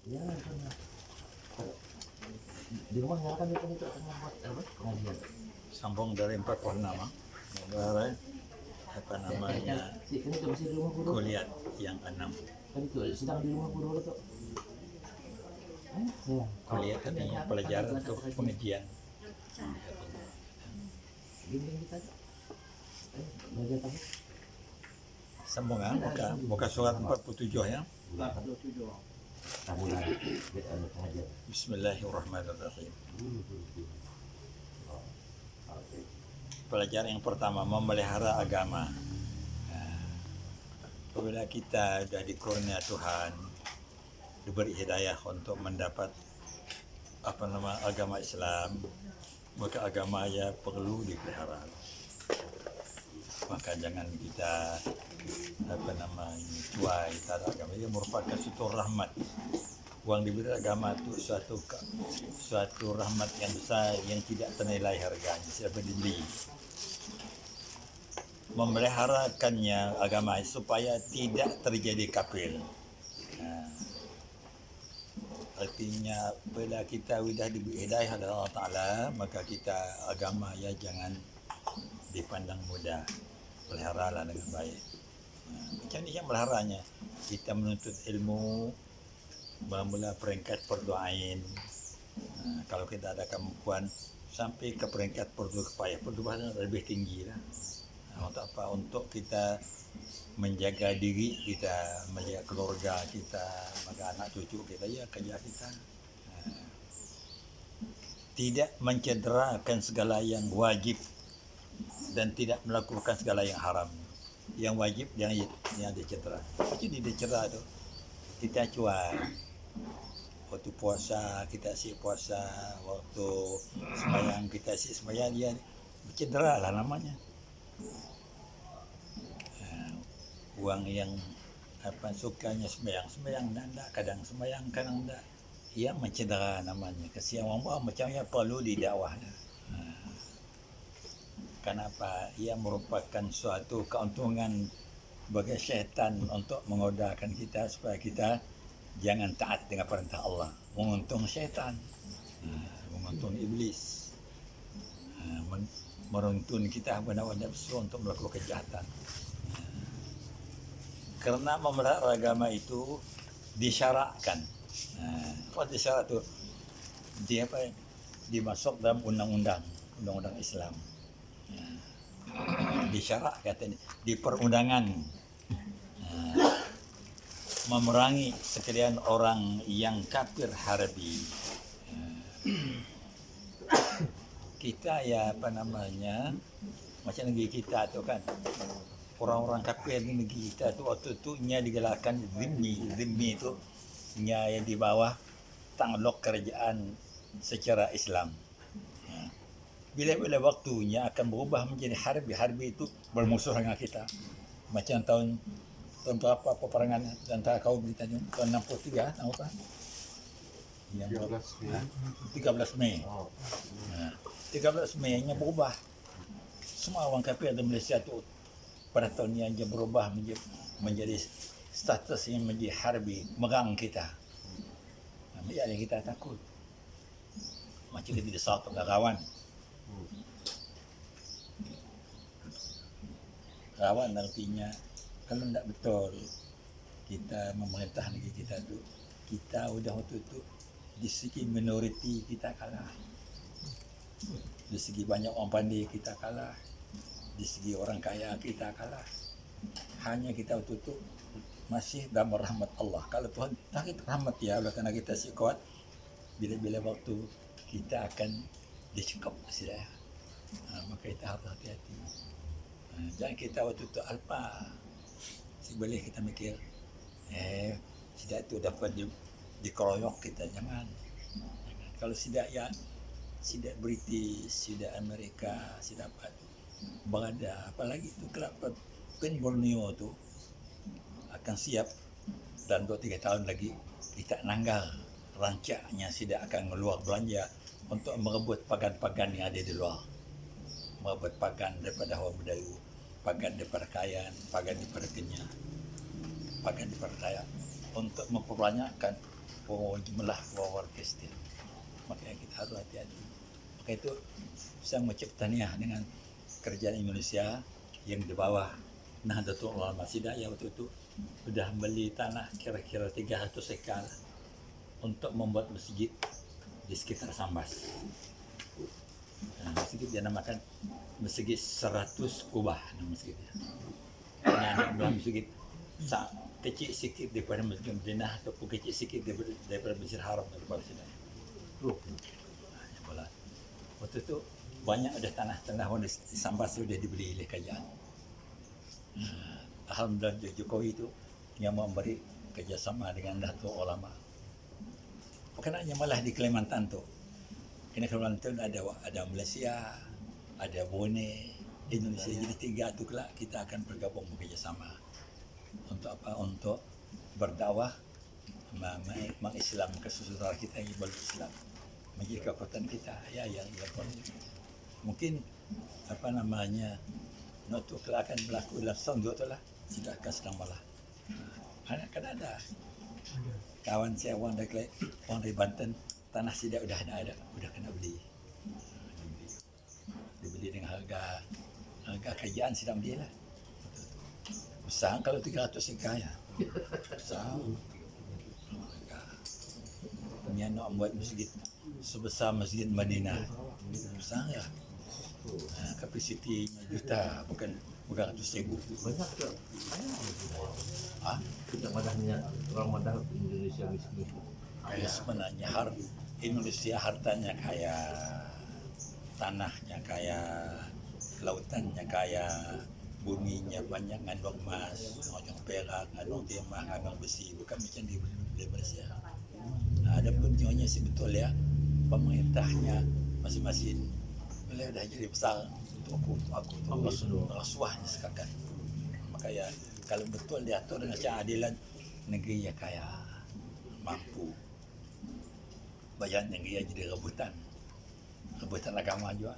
Ya, benar. Di rumah nyalakan itu tengah buat apa? Pengajian. Sambung dari 46 negara apa namanya Si kan itu masih di rumah guru. kuliah yang 6 Kan itu sedang di rumah guru tuh. Ya. kuliah tadinya pelajaran atau pengajian. Bimbing kita. Belajar apa? Sambung muka surat 47 ya. Tabulan. Pengajian. Bismillahirrahmanirrahim. Pelajaran yang pertama, memelihara agama. Apabila kita sudah dikurnia Tuhan, diberi hidayah untuk mendapat agama Islam, maka agama ya perlu dipelihara. Maka jangan kita cuai terhadap agama. Ia merupakan suatu rahmat. Uang diberi agama itu suatu rahmat yang besar yang tidak ternilai harganya, siapa dibeli. Memeliharakannya agama supaya tidak terjadi kafir. Artinya bila kita sudah diberi hidayah oleh Allah Ta'ala, maka kita agama ya jangan dipandang mudah, peliharalah dengan baik. Macam ni yang meliharanya, kita menuntut ilmu, mula peringkat perdoain. Kalau kita ada kemampuan sampai ke peringkat perdoaan lebih tinggi lah. Untuk apa? Untuk kita menjaga diri kita, menjaga keluarga kita, menjaga anak cucu kita, ya kerja kita. Tidak mencederakan segala yang wajib dan tidak melakukan segala yang haram. Yang wajib yang dicedera. Jadi dicedera tu kita cuai. Waktu puasa kita asyik puasa, waktu sembahyang kita asyik sembahyang, dia bercedera lah namanya. Uang yang sukanya sembahyang tak, kadang sembahyang kadang tak, ia mencedera namanya. Kesian orang macamnya perlu didakwah. Kenapa? Ia merupakan suatu keuntungan bagi syaitan untuk menggodakan kita supaya kita jangan taat dengan perintah Allah. Menguntung syaitan, menguntung iblis, meruntun kita hawa nafsu untuk melakukan kejahatan. Karena memelihara agama itu disyarakkan. Apa disyarak itu? Dia dimasuk dalam undang-undang Islam. Disyarak katanya di perundangan. Memerangi sekalian orang yang kafir harbi. Kita macam negeri kita tu kan, orang-orang kafir di negeri kita tu waktu tu nya digelarkan zimmi tu nya yang di bawah tanglok kerajaan secara Islam. Bila waktunya akan berubah menjadi harbi itu bermusuh dengan kita. Macam tahun berapa peperangan antara kaum kita ni, tahun 63 tahun apa? 13 Mei. 13 Mei nya berubah. Semua orang kafir di Malaysia tu pada tahun ni aja berubah menjadi status yang menjadi harbi, merang kita. Jadi kita takut. Macam kita disatu kawan. Kawan artinya kalau tidak betul kita memerintah negeri kita tu, kita sudah waktu itu di segi minoriti kita kalah, di segi banyak orang pandai kita kalah, di segi orang kaya kita kalah. Hanya kita waktu itu masih dalam rahmat Allah. Kalau Tuhan tarik rahmat ya Allah, kerana kita si kuat, bila-bila waktu kita akan dicekap sudah. Maka kita harus hati-hati. Jangan kita waktu itu alpa. Si boleh kita mikir, tidak itu dapat dikeroyok kita, jangan. Kalau tidak ya, tidak British, tidak Amerika, tidak apa itu berada, apalagi itu kelapa Pen Borneo tu akan siap dan 2-3 tahun lagi kita nanggal rancaknya tidak akan keluar belanja untuk merebut pagan-pagan yang ada di luar, merebut pagan daripada orang Melayu, pagan daripada Kayan, pagan daripada Kenyah, pagan daripada Dayak, untuk memperbanyakkan jumlah war Kristen. Makanya kita harus hati-hati. Maka itu saya mengucap tahniah dengan kerajaan Indonesia yang di bawah Nahdlatul Ulama Hidayah waktu itu sudah beli tanah kira-kira 300 hektar untuk membuat masjid di sekitar Sambas. Masjid dia namakan Masjid 100 Kubah nama masjidnya. Ini masjid kecil sikit daripada Masjid Madinah ataupun kecil sikit daripada Masjid Haram daripada sini. Bola. Waktu itu banyak ada tanah-tanah di Sambas sudah dibeli oleh kerajaan. Alhamdulillah Jokowi itu yang memberi kerjasama dengan Nahdlatul Ulama. Bukannya malah di Kalimantan tu. Kena Kalimantan ada Malaysia, ada Brunei, Indonesia. Jadi 3 tu kelak kita akan bergabung bekerjasama. Untuk apa? Untuk berdakwah mengislamkan saudara kita yang belum Islam. Menjadi kekuatan kita ya yang mungkin apa namanya tu kelak akan berlaku dalam tahun tu lah. Tidak akan sedang malah. Kan ada kawan saya orang dari Banten, tanah sidak udah kena beli. Dibeli dengan harga kerajaan sedang beli lah. Besar kalau 300 hektar ya. Besar. Punya nak buat masjid sebesar Masjid Madinah. Besar ya. Kapasiti juta bukan ratus ribu. Banyak ke? Ah, Kita madahnya orang madah Indonesia miskin. kaya sebenarnya Indonesia hartanya kaya, tanahnya kaya, lautannya kaya, buminya banyak ngandung emas, ngandung perak, ngandung timah, ngandung besi, bukan macam di Malaysia. Ada pun nyonya sebetul ya, pemerintahnya masing-masing. Bila dah jadi besar untuk aku rasuahnya sekarang. Maka ya kalau betul diatur dengan cara adilan, negeri yang kaya, mampu. Bayar negeri yang jadi rebutan agama juga.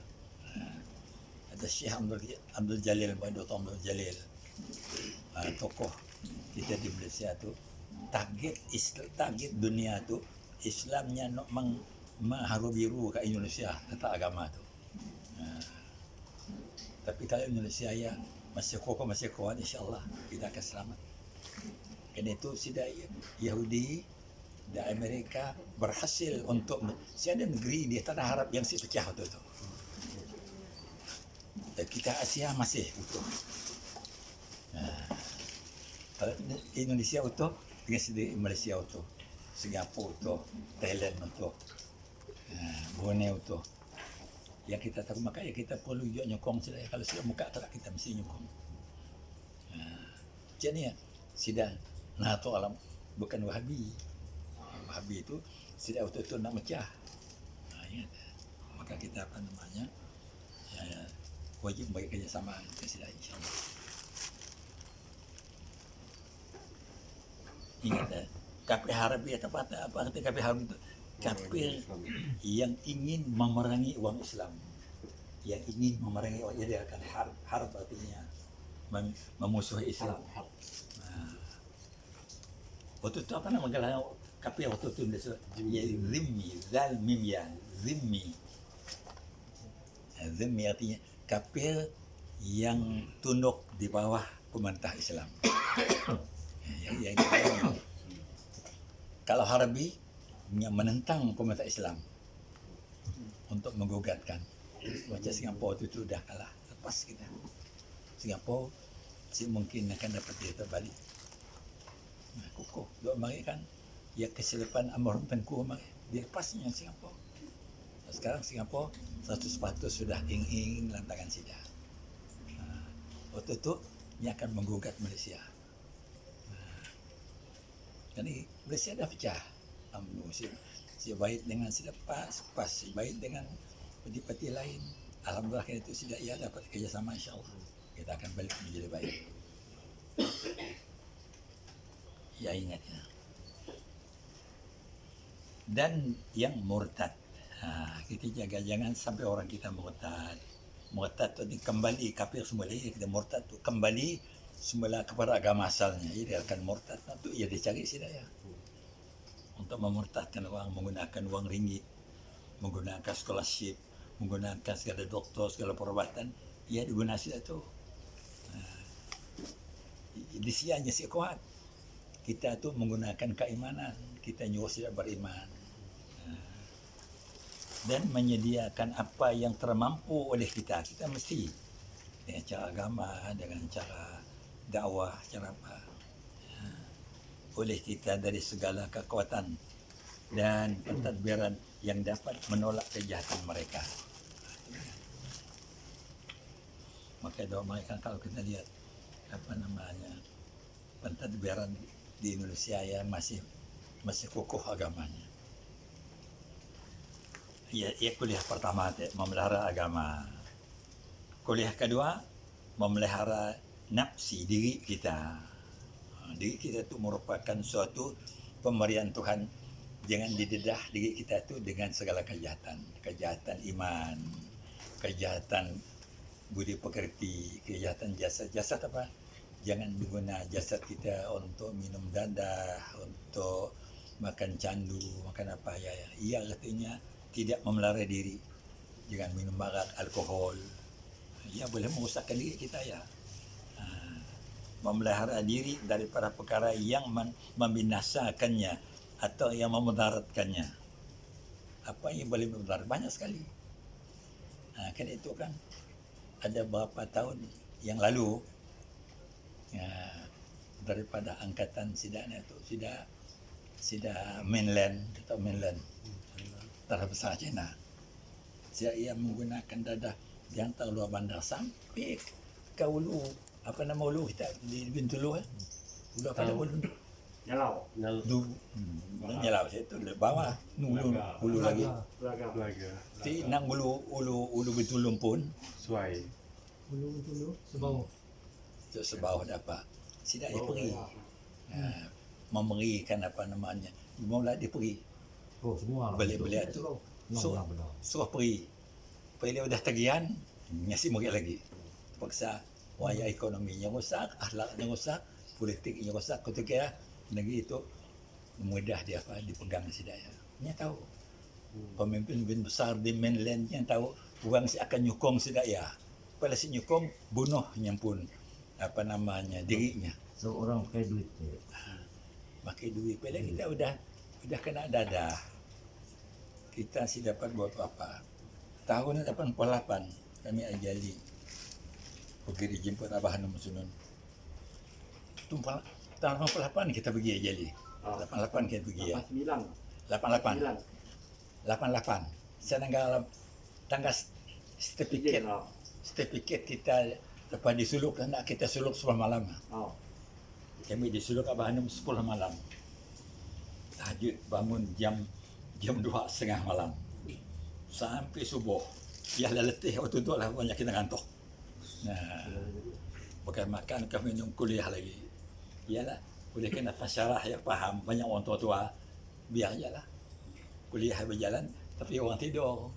Ada Syekh Abdul Jalil, Dr. Abdul Jalil, tokoh kita di Malaysia tu, target dunia tu Islamnya nak mengharu biru ke Indonesia tentang agama tu. Tapi kalau Indonesia ya masih kokoh insya-Allah kita akan selamat. Kerana itu sudah Yahudi dan Amerika berhasil untuk ada negeri di tanah Arab yang si pecah tu. Dan kita Asia masih utuh. Kalau Indonesia utuh, dengan sendiri Malaysia utuh, Singapura utuh, Thailand utuh, Brunei utuh. Yang kita tahu makanya kita perlu juga nyokong sila. Kalau sila muka kelak kita mesti nyokong. Macam ni ya, sila Nahdlatul Ulama bukan Wahabi. Wahabi itu sila betul-betul nak mecah. Ingat. Maka kita apa namanya wajib bagi kerjasama dengan sila insyaAllah. Ingat kafir Harabi atau apa kata kafir Harabi itu? Kafir yang ingin memerangi uang Islam, yang ingin memerangi uang, jadi akan harb artinya memusuhi Islam. Waktu itu apa nama gelar kafir waktu itu zimmi, zalmim ya, zimmi. Zimmi artinya kafir yang tunduk di bawah pemerintah Islam. Kalau Harbi yang menentang pemerintah Islam untuk menggugatkan. Macam Singapura itu dah kalah, lepas kita. Singapura mungkin akan dapat dia terbalik. Kukuh, dua mari kan, ya kesilapan Amrum Tengku mari dia lepasnya Singapura. Sekarang Singapura 100% sudah ingin lantaran sida. Waktu itu dia akan menggugat Malaysia. Jadi Malaysia dah pecah. Si baik dengan si lepas, si baik dengan parti-parti lain. Alhamdulillah itu sudah ia dapat kerjasama insyaAllah. Kita akan balik menjadi baik. Ya ingat ya. Dan yang murtad. Kita jaga jangan sampai orang kita murtad. Murtad tu kembali kafir semula. Kita murtad tu kembali semula kepada agama asalnya. Jadi dia akan murtad tu ia dicari sida ya. untuk memurtadkan uang, menggunakan uang ringgit, menggunakan scholarship, menggunakan segala doktor, segala perubatan, ia digunakan itu. Di sianya si kuat. Kita tu menggunakan keimanan, kita nyuruh tidak beriman. Dan menyediakan apa yang termampu oleh kita. Kita mesti dengan cara agama, dengan cara dakwah, cara apa. Oleh kita dari segala kekuatan dan pentadbiran yang dapat menolak kejahatan mereka. Maka doa mereka kalau kita lihat apa namanya pentadbiran di Indonesia ya masih kokoh agamanya. Ya, kuliah pertama memelihara agama. Kuliah kedua memelihara nafsi diri kita. Diri kita itu merupakan suatu pemberian Tuhan. Jangan didedah diri kita itu dengan segala kejahatan. Kejahatan iman, kejahatan budi pekerti, kejahatan jasad apa? Jangan guna jasad kita untuk minum dadah, untuk makan candu, makan apa ya. Ia artinya tidak memelihara diri. Jangan minum arak, alkohol. Ia boleh merusakkan diri kita ya. Memelihara diri daripada perkara yang membinasakannya atau yang memudaratkannya. Apa yang boleh memudarat? Banyak sekali. Kan itu kan ada beberapa tahun yang lalu daripada angkatan sidaknya itu sida mainland atau mainland darah besar China. Ia menggunakan dadah di antara luar bandar sampai ke ulu apa nama ulu kita di Bintulu ulu apa nama ulu Nyalau. Nyalau itu bawah ulu lagi Telaga. ti nang ulu Bintulung pun Suai. Dulu sebau. itu sebawah dapat sidak dia pergi memberikan apa namanya mula dia pergi Oh, semua orang balik-balik tu suruh pergi bila dah tagihan ngasih murid lagi paksa waya ekonominya rosak, akhlaknya rosak, politiknya rosak, ketika negeri itu mudah dia apa dipegang si daya. Dia tahu pemimpin besar di mainland yang tahu orang si akan nyukong si daya. Pada si nyukong bunuhnya pun apa namanya dirinya. So orang pakai duit. Pakai duit. Bila kita udah kena dadah. Kita si dapat buat apa? Tahun 88 kami ajali pergi dijemput Abah Hanum Sunun. Tahun 88 kita pergi ajali. 88 kita pergi ya. 88. 88. Tanggal sertifikat kita lepas disuluk nak kita suluk 10 malam. Kami disuluk Abah Hanum 10 malam. Tahajud bangun jam 2:30 malam. Sampai subuh. Ya dah letih waktu tu lah banyak kita ngantuk. Bukan makan ke minum kuliah lagi. Iyalah, kuliah kena pasyarah yang faham. Banyak orang tua-tua. Biar je lah. Kuliah berjalan, tapi orang tidur.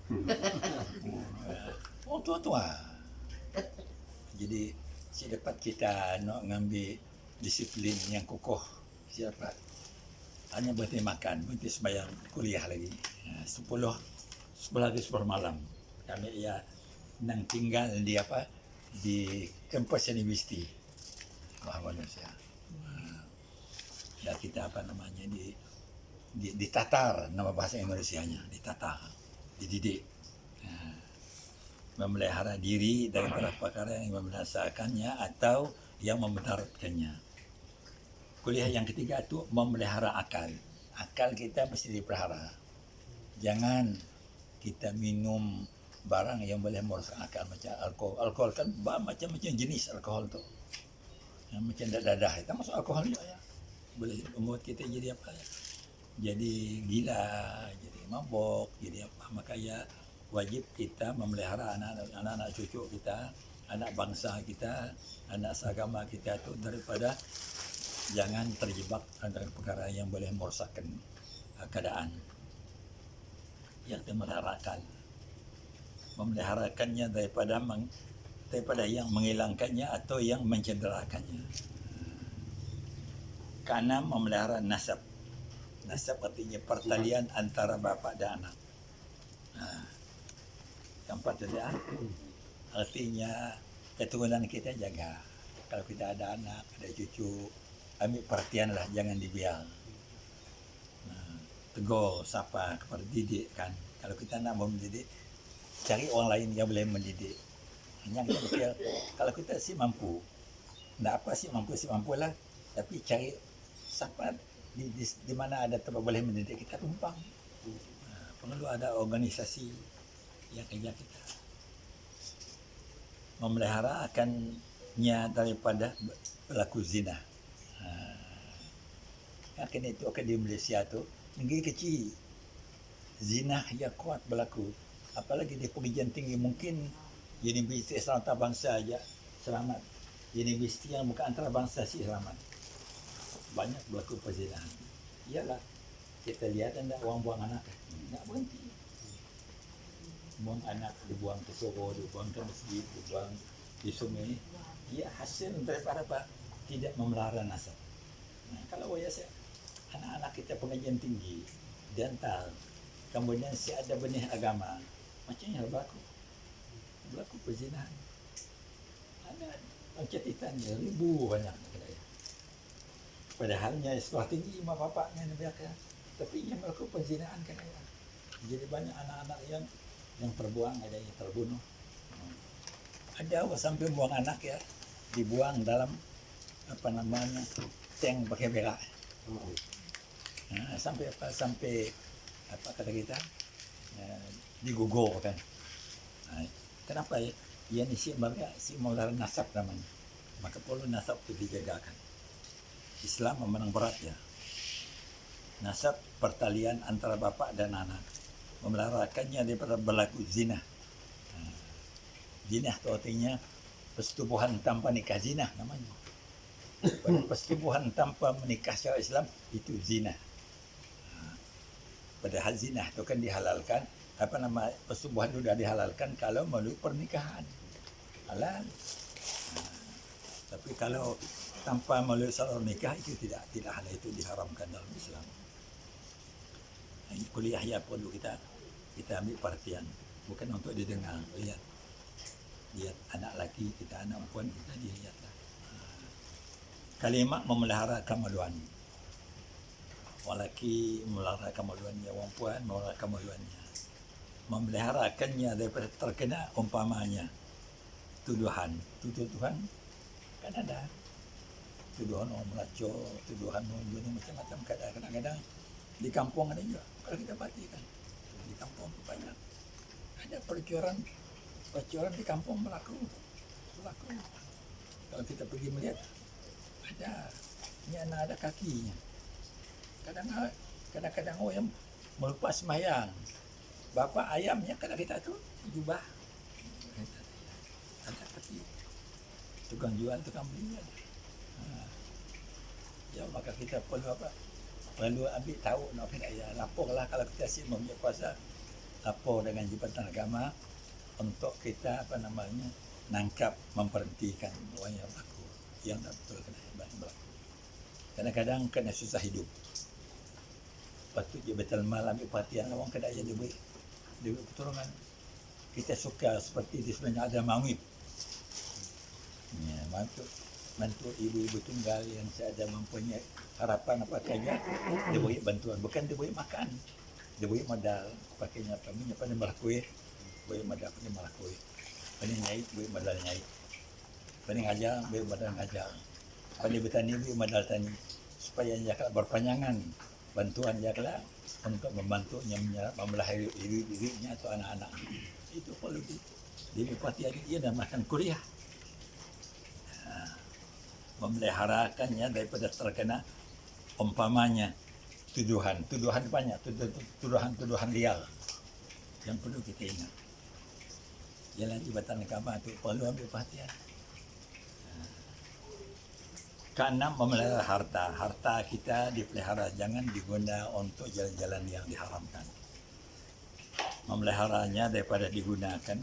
Orang tua-tua. Jadi, dapat kita nak ngambil disiplin yang kokoh. Siapa? Hanya berhenti makan, berhenti sembahyang kuliah lagi. 10 malam. Kami nang tinggal di di kampus universiti Muhammad Malaysia. Dan kita apa namanya ditatar nama bahasa Indonesianya, ditatar, dididik. Memelihara diri daripada perkara yang membinasakannya atau yang memudaratkannya. Kuliah yang ketiga itu memelihara akal. Akal kita mesti dipelihara. Jangan kita minum barang yang boleh merosak akal macam alkohol. Alkohol kan macam-macam jenis alkohol tu. Yang macam dadah itu masuk alkohol juga ya. Boleh membuat kita jadi apa ya? Jadi gila, jadi mabok, jadi apa. Maka ya wajib kita memelihara anak-anak cucu kita, anak bangsa kita, anak seagama kita itu daripada jangan terjebak antara perkara yang boleh merosakkan keadaan. Yang memeliharakannya daripada yang menghilangkannya atau yang mencederakannya. Keenam, memelihara nasab. Nasab artinya pertalian antara bapa dan anak. Keempat itu artinya keturunan kita jaga. Kalau kita ada anak, ada cucu, ambil perhatian lah, jangan dibiang. Tegur, sapa, kepada didik kan. Kalau kita nak mau mendidik, cari orang lain yang boleh mendidik. Hanya kita fikir, kalau kita si mampu, tak apa si mampu lah. Tapi cari siapa di mana ada tempat boleh mendidik kita tumpang. Perlu ada organisasi yang kerja kita. Memelihara akannya daripada pelaku zina. Kan itu akan di Malaysia tu negeri kecil, zina yang kuat berlaku. Apalagi di pengajian tinggi, mungkin universiti Islam antarabangsa aja selamat. Universiti yang bukan antarabangsa sih selamat. Banyak berlaku perzinahan. Iyalah, kita lihat anda orang buang anak, tak berhenti. Buang anak, dibuang ke Soro, dibuang ke masjid, dibuang di sungai. Ia hasil daripada apa? Tidak memelihara nasab. Kalau biasa anak-anak kita pengajian tinggi, dental, kemudian si ada benih agama, macamnya berlaku perzinahan. Ada pencetitannya ribu banyak. Padahalnya sekolah tinggi mak bapaknya biarkan, tapi ia melakukan perzinahan kan ayah. Jadi banyak anak-anak yang terbuang, ada yang terbunuh. Ada sampai buang anak ya, dibuang dalam tank pakai berak. Sampai apa kata kita, digugur kan. Kenapa ya? Ia ni si memelihara nasab namanya. Maka perlu nasab itu dijagakan. Islam memandang berat ya. Nasab pertalian antara bapa dan anak. Memeliharakannya daripada berlaku zina. Zina itu artinya persetubuhan tanpa nikah, zina namanya. Persetubuhan tanpa menikah secara Islam itu zina. Padahal zina itu kan dihalalkan, persetubuhan itu sudah dihalalkan kalau melalui pernikahan. Halal. Tapi kalau tanpa melalui saluran nikah itu tidak halal, itu diharamkan dalam Islam. Kuliah ya perlu kita ambil perhatian, bukan untuk didengar. Lihat anak laki kita, anak perempuan kita dilihatlah. Kalimat memelihara kemaluan. Orang laki memelihara kemaluannya, orang perempuan memelihara kemaluannya. Memeliharakannya daripada terkena umpamanya tuduhan kan ada. Tuduhan orang melacur, tuduhan orang bunuh, macam-macam. Kadang-kadang di kampung ada juga. Kalau kita perhatikan, di kampung banyak. Ada percuran di kampung berlaku. Kalau kita pergi melihat, ini anak ada kakinya. Kadang-kadang orang yang melepas sembahyang. Bapa ayamnya kena kita tu jubah. Ada kaki. Tukang jual, tukang beli. Ya, maka kita perlu ambil tahu nak laporlah kalau kita asyik mempunyai kuasa, lapor dengan Jabatan Agama untuk kita nangkap, memberhentikan orang yang berlaku, yang tak betul kena berlaku. Kadang-kadang kena susah hidup. Patut Jabatan Mal ambil perhatian orang kena jadi duit pertolongan. Kita suka seperti di sebenarnya ada mawib. Ya, bantu ibu-ibu tunggal yang ada mempunyai harapan apa saja, dia beri bantuan, bukan dia beri makan, dia beri modal, pakainya pandai merakui, beri modal pandai merakui, pandai nyait, beri modal nyait, pandai ngajar, beri modal ngajar, pandai bertani, beri modal tani, supaya jaklah berpanjangan bantuan jaklah untuk membantunya memelihara ibu-ibunya atau anak-anak. Itu perlu dipati dia dan makan kuliah. Memeliharakannya daripada terkena umpamanya tuduhan banyak, tuduhan liar yang perlu kita ingat. Ialah Jabatan Agama itu perlu ambil perhatian. Keenam, memelihara harta kita dipelihara, jangan diguna untuk jalan-jalan yang diharamkan. Memeliharanya daripada digunakan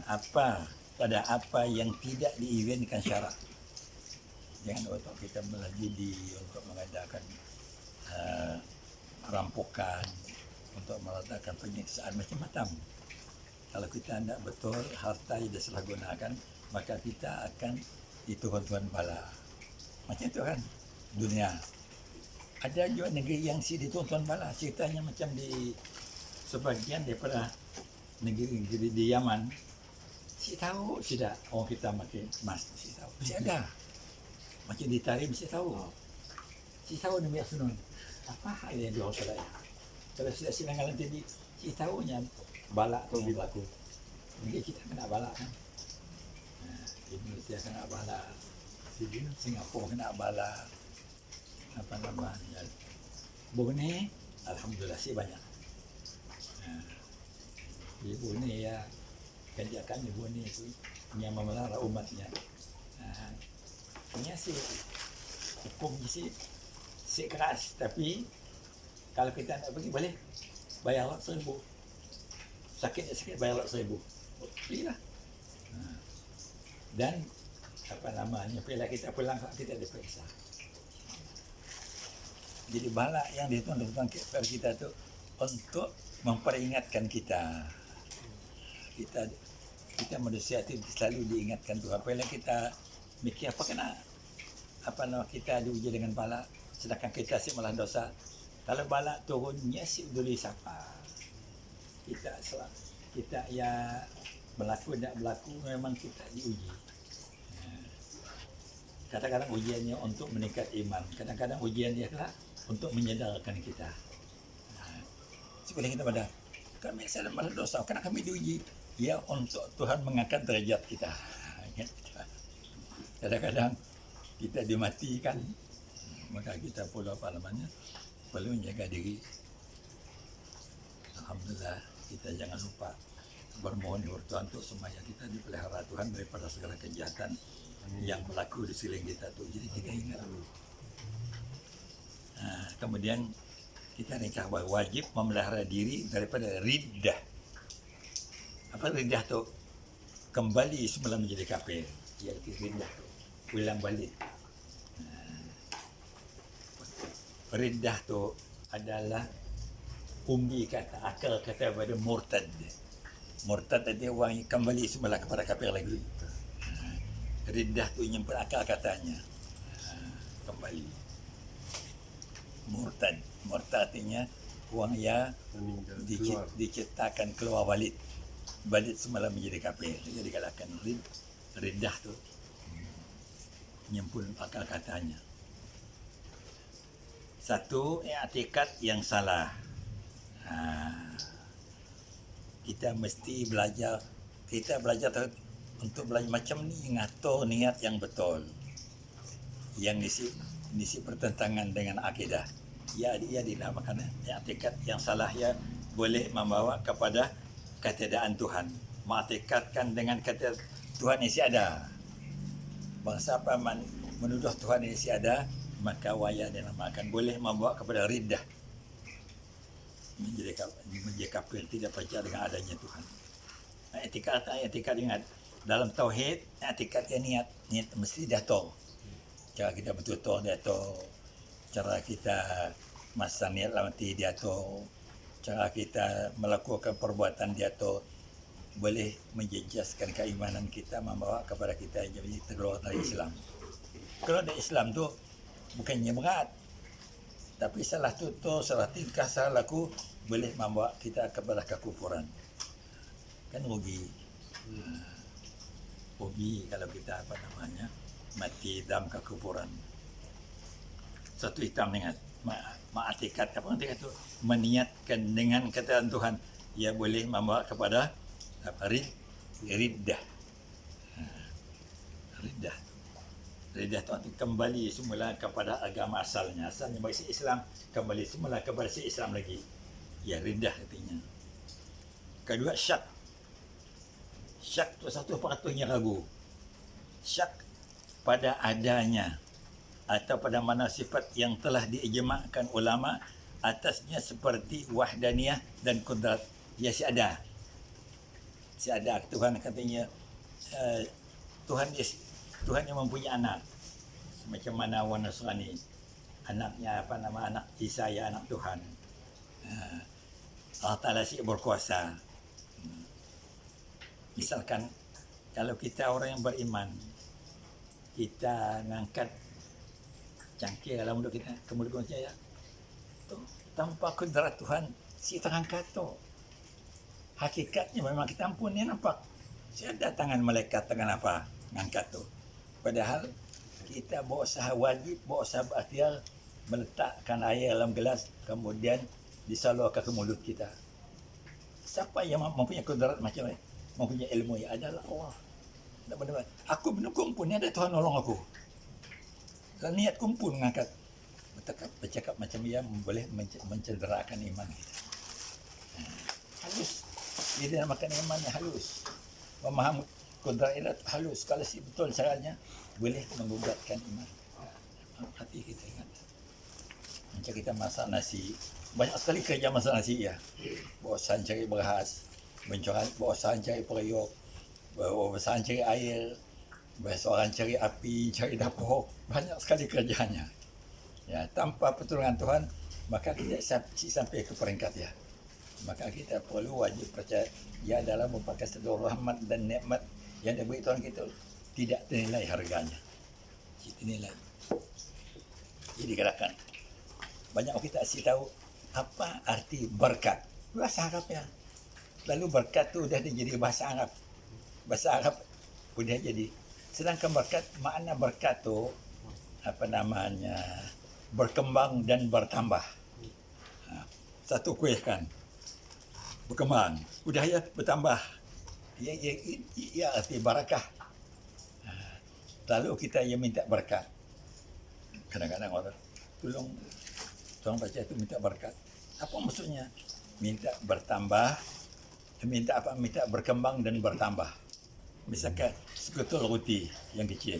pada apa yang tidak diizinkan syarak. Jangan untuk kita melajidi untuk mengadakan rampokan, untuk meletakkan penyiksaan macam-macam. Kalau kita tidak betul harta yang disalahgunakan, maka kita akan dituhan-tuhan bala. Macam itu kan dunia. Ada juga negeri yang si dituhan-tuhan bala. Ceritanya macam di sebagian daripada negeri-negeri di Yaman. Si tahu tidak orang kita pakai emas, si tahu. Si ada. Macam di Tarim si tahu. Si tahu ni biasa nun. Apa hal yang dia orang kalau sudah silangan tadi, si tahunya balak tu berlaku. Mungkin kita kena balak kan. Indonesia kena balak. Singapura kena balak. Apa namanya? Brunei, alhamdulillah sih banyak. Di Brunei ya, kerjakan di Brunei itu yang memelihara umatnya. Punya sih hukum si keras, tapi kalau kita nak pergi boleh bayar 1,000. Sakit bayar 1,000. Belilah. Dan apa namanya, bila kita pulang kita diperiksa. Jadi balak yang dituan-tuan kepada kita tu untuk memperingatkan kita. Kita manusia itu selalu diingatkan Tuhan. Bila kita mikir kita diuji dengan balak, sedangkan kita si malah dosa. Kalau balak turunnya si dulu siapa? Kita ya berlaku tidak berlaku memang kita diuji. Kadang-kadang ujiannya untuk meningkat iman, kadang-kadang ujiannya adalah untuk menyadarkan kita. Sebenarnya kita pada kami salah malah dosa, karena kami diuji. Ya untuk Tuhan mengangkat derajat kita. Kadang-kadang kita dimatikan, maka kita pula perlu menjaga diri. Alhamdulillah, kita jangan lupa bermohon kepada Tuhan untuk semuanya kita dipelihara Tuhan daripada segala kejahatan yang berlaku di sekeliling kita tu. Jadi kita ingat. Kemudian kita nikah wajib memelihara diri daripada riddah. Apa riddah tu? Kembali semula menjadi kafir. Iaitu riddah tu, ulang balik. Riddah tu adalah umbi kata, akal kata pada murtad. Murtad tadi orang yang kembali semula kepada kafir lagi. Riddah tu yang berakal katanya. Kembali. Murtad artinya orang yang diciptakan keluar balik semula menjadi kafir. Jadi katakan riddah tu menyempun akal katanya. Satu, i'tikad yang salah. Kita mesti belajar. Kita belajar untuk belajar macam ni, ngatur niat yang betul. Yang misi pertentangan dengan akidah. Ya dinamakan i'tikad yang salah ya boleh membawa kepada ketiadaan Tuhan. Mengiktikadkan dengan kata Tuhan ini ada. Bangsa apa menuduh Tuhan ini ada, maka waya dinamakan boleh membawa kepada riddah. Menjadi kafir, tidak percaya dengan adanya Tuhan. I'tikad ingat dalam tauhid, i'tikad niat mesti dato. Cara kita bertutur dato, cara kita masa niat lamati dato, cara kita melakukan perbuatan dato boleh menjejaskan keimanan kita, membawa kepada kita jadi terkeluar dari Islam. Kalau dari Islam tu bukannya berat, tapi salah tutur, salah tingkah, salah laku boleh membawa kita kepada kekufuran. Kan rugi. Rugi kalau kita mati dalam kekufuran. Satu hitam ingat, ma'atikat apa nanti itu meniatkan dengan kata Tuhan, ia boleh membawa kepada riddah. Riddah itu kembali semula kepada agama asalnya. Asalnya bagi si Islam, kembali semula kepada si Islam lagi. Ya, riddah artinya. Kedua, syak. Syak itu 100% ragu. Syak pada adanya atau pada mana sifat yang telah diijma'kan ulama atasnya seperti wahdaniyah dan kudrat. Ya, si ada. Tuhan katanya Tuhan yang mempunyai anak. Macam mana orang Nasrani, anaknya anak Isa ya anak Tuhan. Allah Ta'ala si berkuasa. Misalkan kalau kita orang yang beriman, kita ngangkat cangkir dalam mulut kita ke mulut saya tu tanpa kudrat Tuhan si terangkat tu. Hakikatnya memang kita pun ni nampak. Saya ada tangan malaikat tangan apa ngangkat tu. Padahal kita berusaha wajib, berusaha berikhtiar meletakkan air dalam gelas kemudian disalurkan ke mulut kita. Siapa yang mempunyai kudrat macam ni? Mempunyai ilmu yang adalah Allah. Tak benar. Aku menukung pun ni ada Tuhan nolong aku. Dan niatku pun mengangkat. Bercakap macam dia boleh mencederakan iman kita. Halus. Dia nak makan iman yang halus. Memaham kudrat ilah halus. Kalau si betul caranya, boleh menggugatkan iman. Hati kita ingat. Macam kita masak nasi. Banyak sekali kerja masak nasi ya. Bosan cari beras. Bosan cari periuk. Bosan cari air. Seorang cari api, cari dapur. Banyak sekali kerjanya. Ya, tanpa pertolongan Tuhan, maka kita sampai ke peringkat ya. Maka kita perlu wajib percaya ia adalah merupakan satu rahmat dan nikmat yang diberi Tuhan kita tidak ternilai harganya. Kita nilai. Jadi katakan banyak orang kita asyik tahu apa arti berkat. Bahasa Arab ya. Lalu berkat tu dah jadi bahasa Arab. Bahasa Arab sudah jadi. Sedangkan berkat, makna berkat tu apa namanya? Berkembang dan bertambah. Satu kuih kan. Berkembang, udah ya bertambah. Ya arti barakah. Lalu kita yang minta berkat. Kadang-kadang orang tolong baca itu minta berkat. Apa maksudnya? Minta bertambah, minta apa? Minta berkembang dan bertambah. Misalkan seketul roti yang kecil.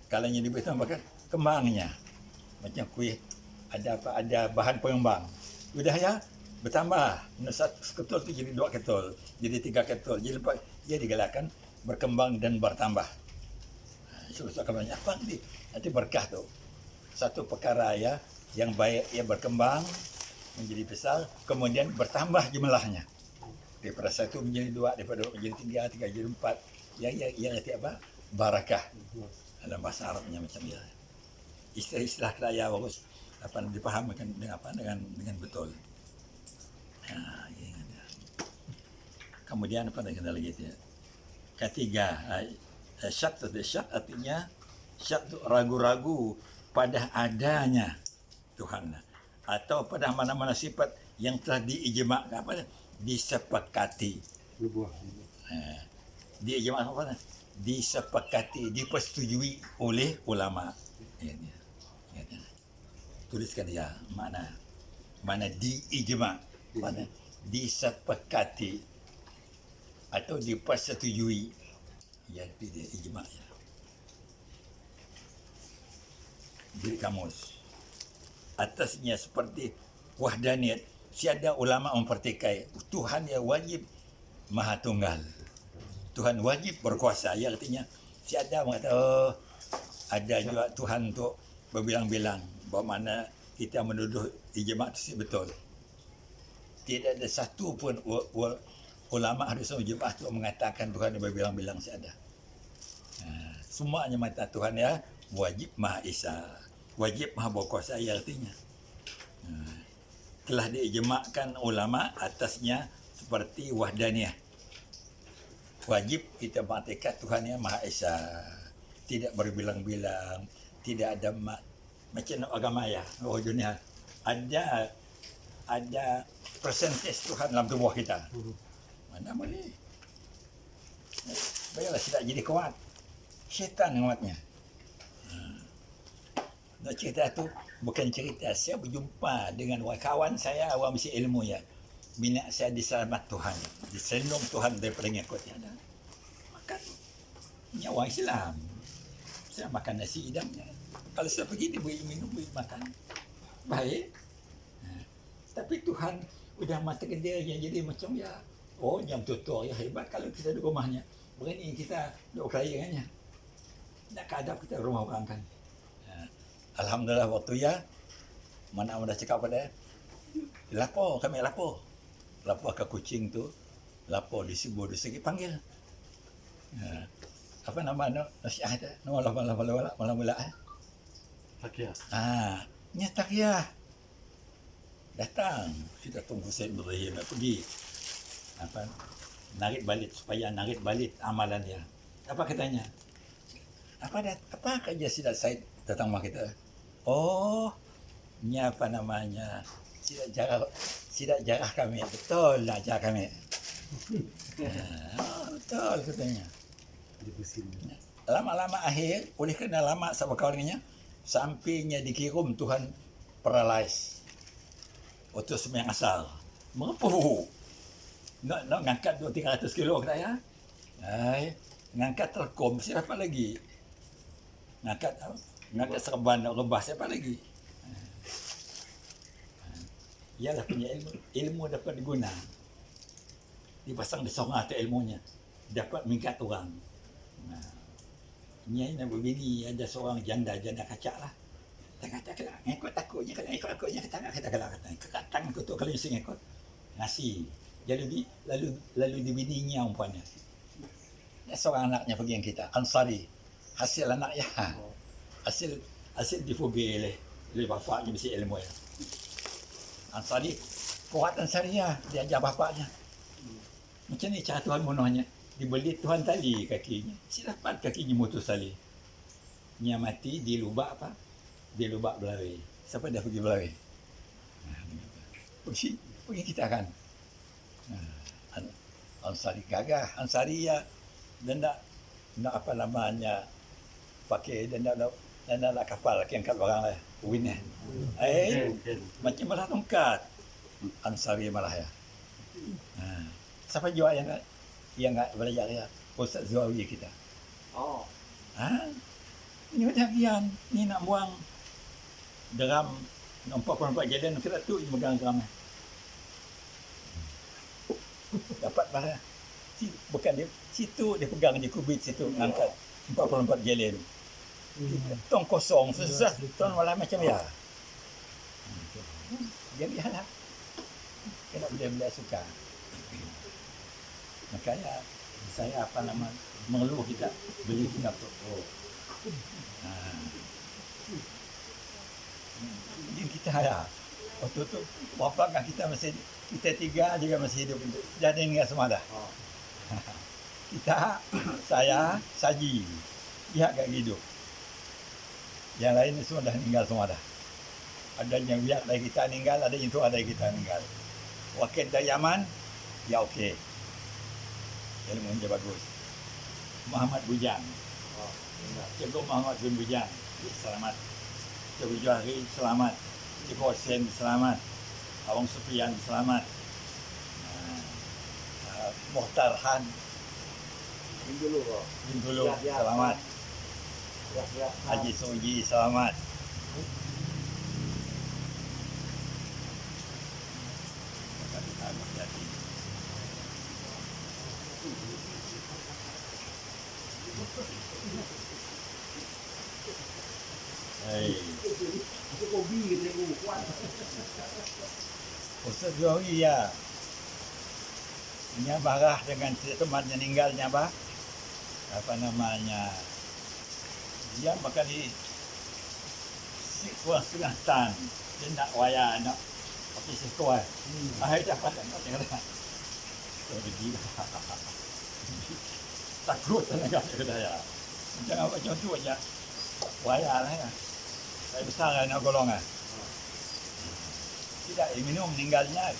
Kalau yang diberi tambahkan kembangnya. Macam kuih ada apa? Ada bahan pengembang. Udah ya bertambah. Satu ketul tu jadi 2 ketul, jadi 3 ketul, jadi 4. Dia digalakkan berkembang dan bertambah. Susah banyak apa ni? Nanti berkah tu. Satu perkara ya yang baik ia berkembang menjadi besar, kemudian bertambah jumlahnya. Daripada 1 menjadi 2, daripada 2 menjadi 3, 3 jadi 4. Yang nanti apa? Barakah. Dalam bahasa Arabnya macam dia. Istilah keraya bagus apa dipahamkan dengan apa dengan betul. Ya, kemudian apa lagi dia? Ketiga, syak artinya syak tu ragu-ragu pada adanya Tuhan atau pada mana-mana sifat yang telah diijma' apa disepakati. Diijma' apa? Disepakati, dipersetujui oleh ulama. Ya. Tuliskan dia mana diijma', mana disepakati atau dipersetujui. Ya, itu dia ijma' ya. Di kamus atasnya seperti wahdaniyat, tiada ulama mempertikai Tuhan yang wajib maha tunggal. Tuhan wajib berkuasa. Ya, artinya tiada mengata ada juga Tuhan untuk berbilang-bilang. Bahawa mana kita menuduh ijma' itu betul. Tidak ada satu pun ulama ahli sunnah jemaah itu mengatakan Tuhan yang berbilang-bilang tiada. Semuanya mata Tuhan ya wajib maha esa, wajib maha berkuasa. Ya, artinya telah diijma'kan ulama atasnya seperti wahdaniyah. Wajib kita mengatakan Tuhan yang maha esa, tidak berbilang-bilang, tidak ada macam agama ya, dunia ada persentage Tuhan dalam tubuh kita. Mana boleh? Baiklah, tidak jadi kuat. Syaitan kuatnya. Nak cerita tu bukan cerita. Saya berjumpa dengan kawan saya awam mesti ilmu ya. Bina saya diselamat Tuhan, diselindung Tuhan daripada ngikutnya. Makan nyawa Islam. Saya makan nasi hidangnya. Kalau saya pergi dia beri minum, beri makan. Baik. Tapi Tuhan udah mata dia yang jadi macam ya. Oh, jam tutur ya hebat kalau kita di rumahnya. Berani kita duk kaya dengannya. Nak kadap kita rumah orang kan. Alhamdulillah waktu ya. Mana dah cakap pada Lapor, kami lapor. Lapor ke kucing tu, lapor di Sibu di segi panggil. Apa nama nasihat tu? Nama malam Takia. Nyetak ya. Datang, kita tunggu Syed Ibrahim pergi. Narik balik supaya narik balik amalan dia. Apa katanya? Apa kerja Syed datang rumah kita? Oh, ni apa namanya? Sidak jarah kami. Betul lah jarah kami. Betul katanya. Lama-lama akhir, oleh kerana lama sama kawan dengannya, sampainya dikirim Tuhan paralyze. Waktu sembahyang asal. Merpuh. Nak ngangkat 200-300 kilo kata ya. Ngangkat terkom, siapa lagi? Ngangkat serban nak rebah, siapa lagi? Ialah punya ilmu dapat diguna. Dipasang di sorang tu ilmunya. Dapat mengikat orang. Ini nak berbini, ada seorang janda kacak lah. Kata ngikut takutnya, kalau ikut akutnya kata tang aku tu kalau yang ikut nasi. Jadi lalu dibininya umpamanya. Seorang anaknya pergi yang kita Ansari. Hasil anak ya. Hasil difobi oleh bapaknya mesti ilmu ya. Ansari kuat Ansari ya, dia ajar bapaknya. Macam ni cara Tuhan menolongnya. Dibeli Tuhan tali kakinya. Silapat kakinya mutus tali. Nya mati di lubak apa? Di lubak Belawai. Siapa dah pergi Belawai? Pergi kita kan. Ansari gagah. Ansari ya. Dan nak apa namanya. Pakai dan nak kapal. Angkat barang lah. Win eh. Macam malah tongkat. Ansari malah ya. Siapa jual yang nak belajar ya? Ustaz Zuhawi kita. Oh. Ini bahagian. Ni nak buang drum 44 jalan kita tu megang drum. Dapat barang. Bukan dia situ dia pegang di kubit situ angkat 44 jalan. Tong kosong susah tong malam macam ya. Dia biarlah. Kena benda suka. Makanya saya mengeluh kita beli kitab tu. Yang kita ya. Waktu tu bapa kan kita tiga juga masih hidup. Jadi enggak semua dah. Kita, saya, Saji. Dia agak hidup. Yang lain semua dah meninggal semua dah. Ada yang biar dari kita meninggal, ada yang tu ada yang kita meninggal. Wakil dari Yaman, ya okey. Ilmu dia bagus. Muhammad Bujang. Cikgu Muhammad bin Bujang. Selamat. Cikgu Johari selamat. Cikgu Hussein selamat. Awang Sufian selamat. Muhtar Han. Bin dulu selamat. Haji Soji selamat. Ustaz Zuhawi ya. Nya marah dengan temannya meninggalnya bah. Apa namanya? Dia makan di sekuah setengah tan. Dia nak wayar nak pakai sekuah. Akhirnya dapat nak kata. Jadi takut tenaga kata ya. Jangan buat contoh aja. Wayar lah ya. Saya besar nak golongan. Tidak minum meninggalnya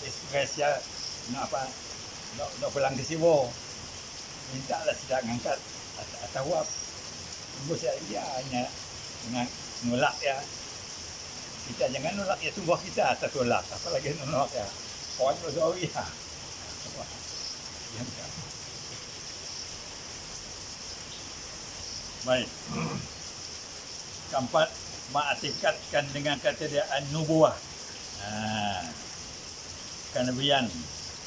ekspres ya nak apa nak pulang ke Sibo minta lah tidak ngangkat atau apa bos saya dia hanya nolak ya kita jangan nolak ya tubuh kita atau tolak apalagi nolak ya orang Zuhawi ya baik keempat mengaktifkan dengan keadaan nubuah. Kenabian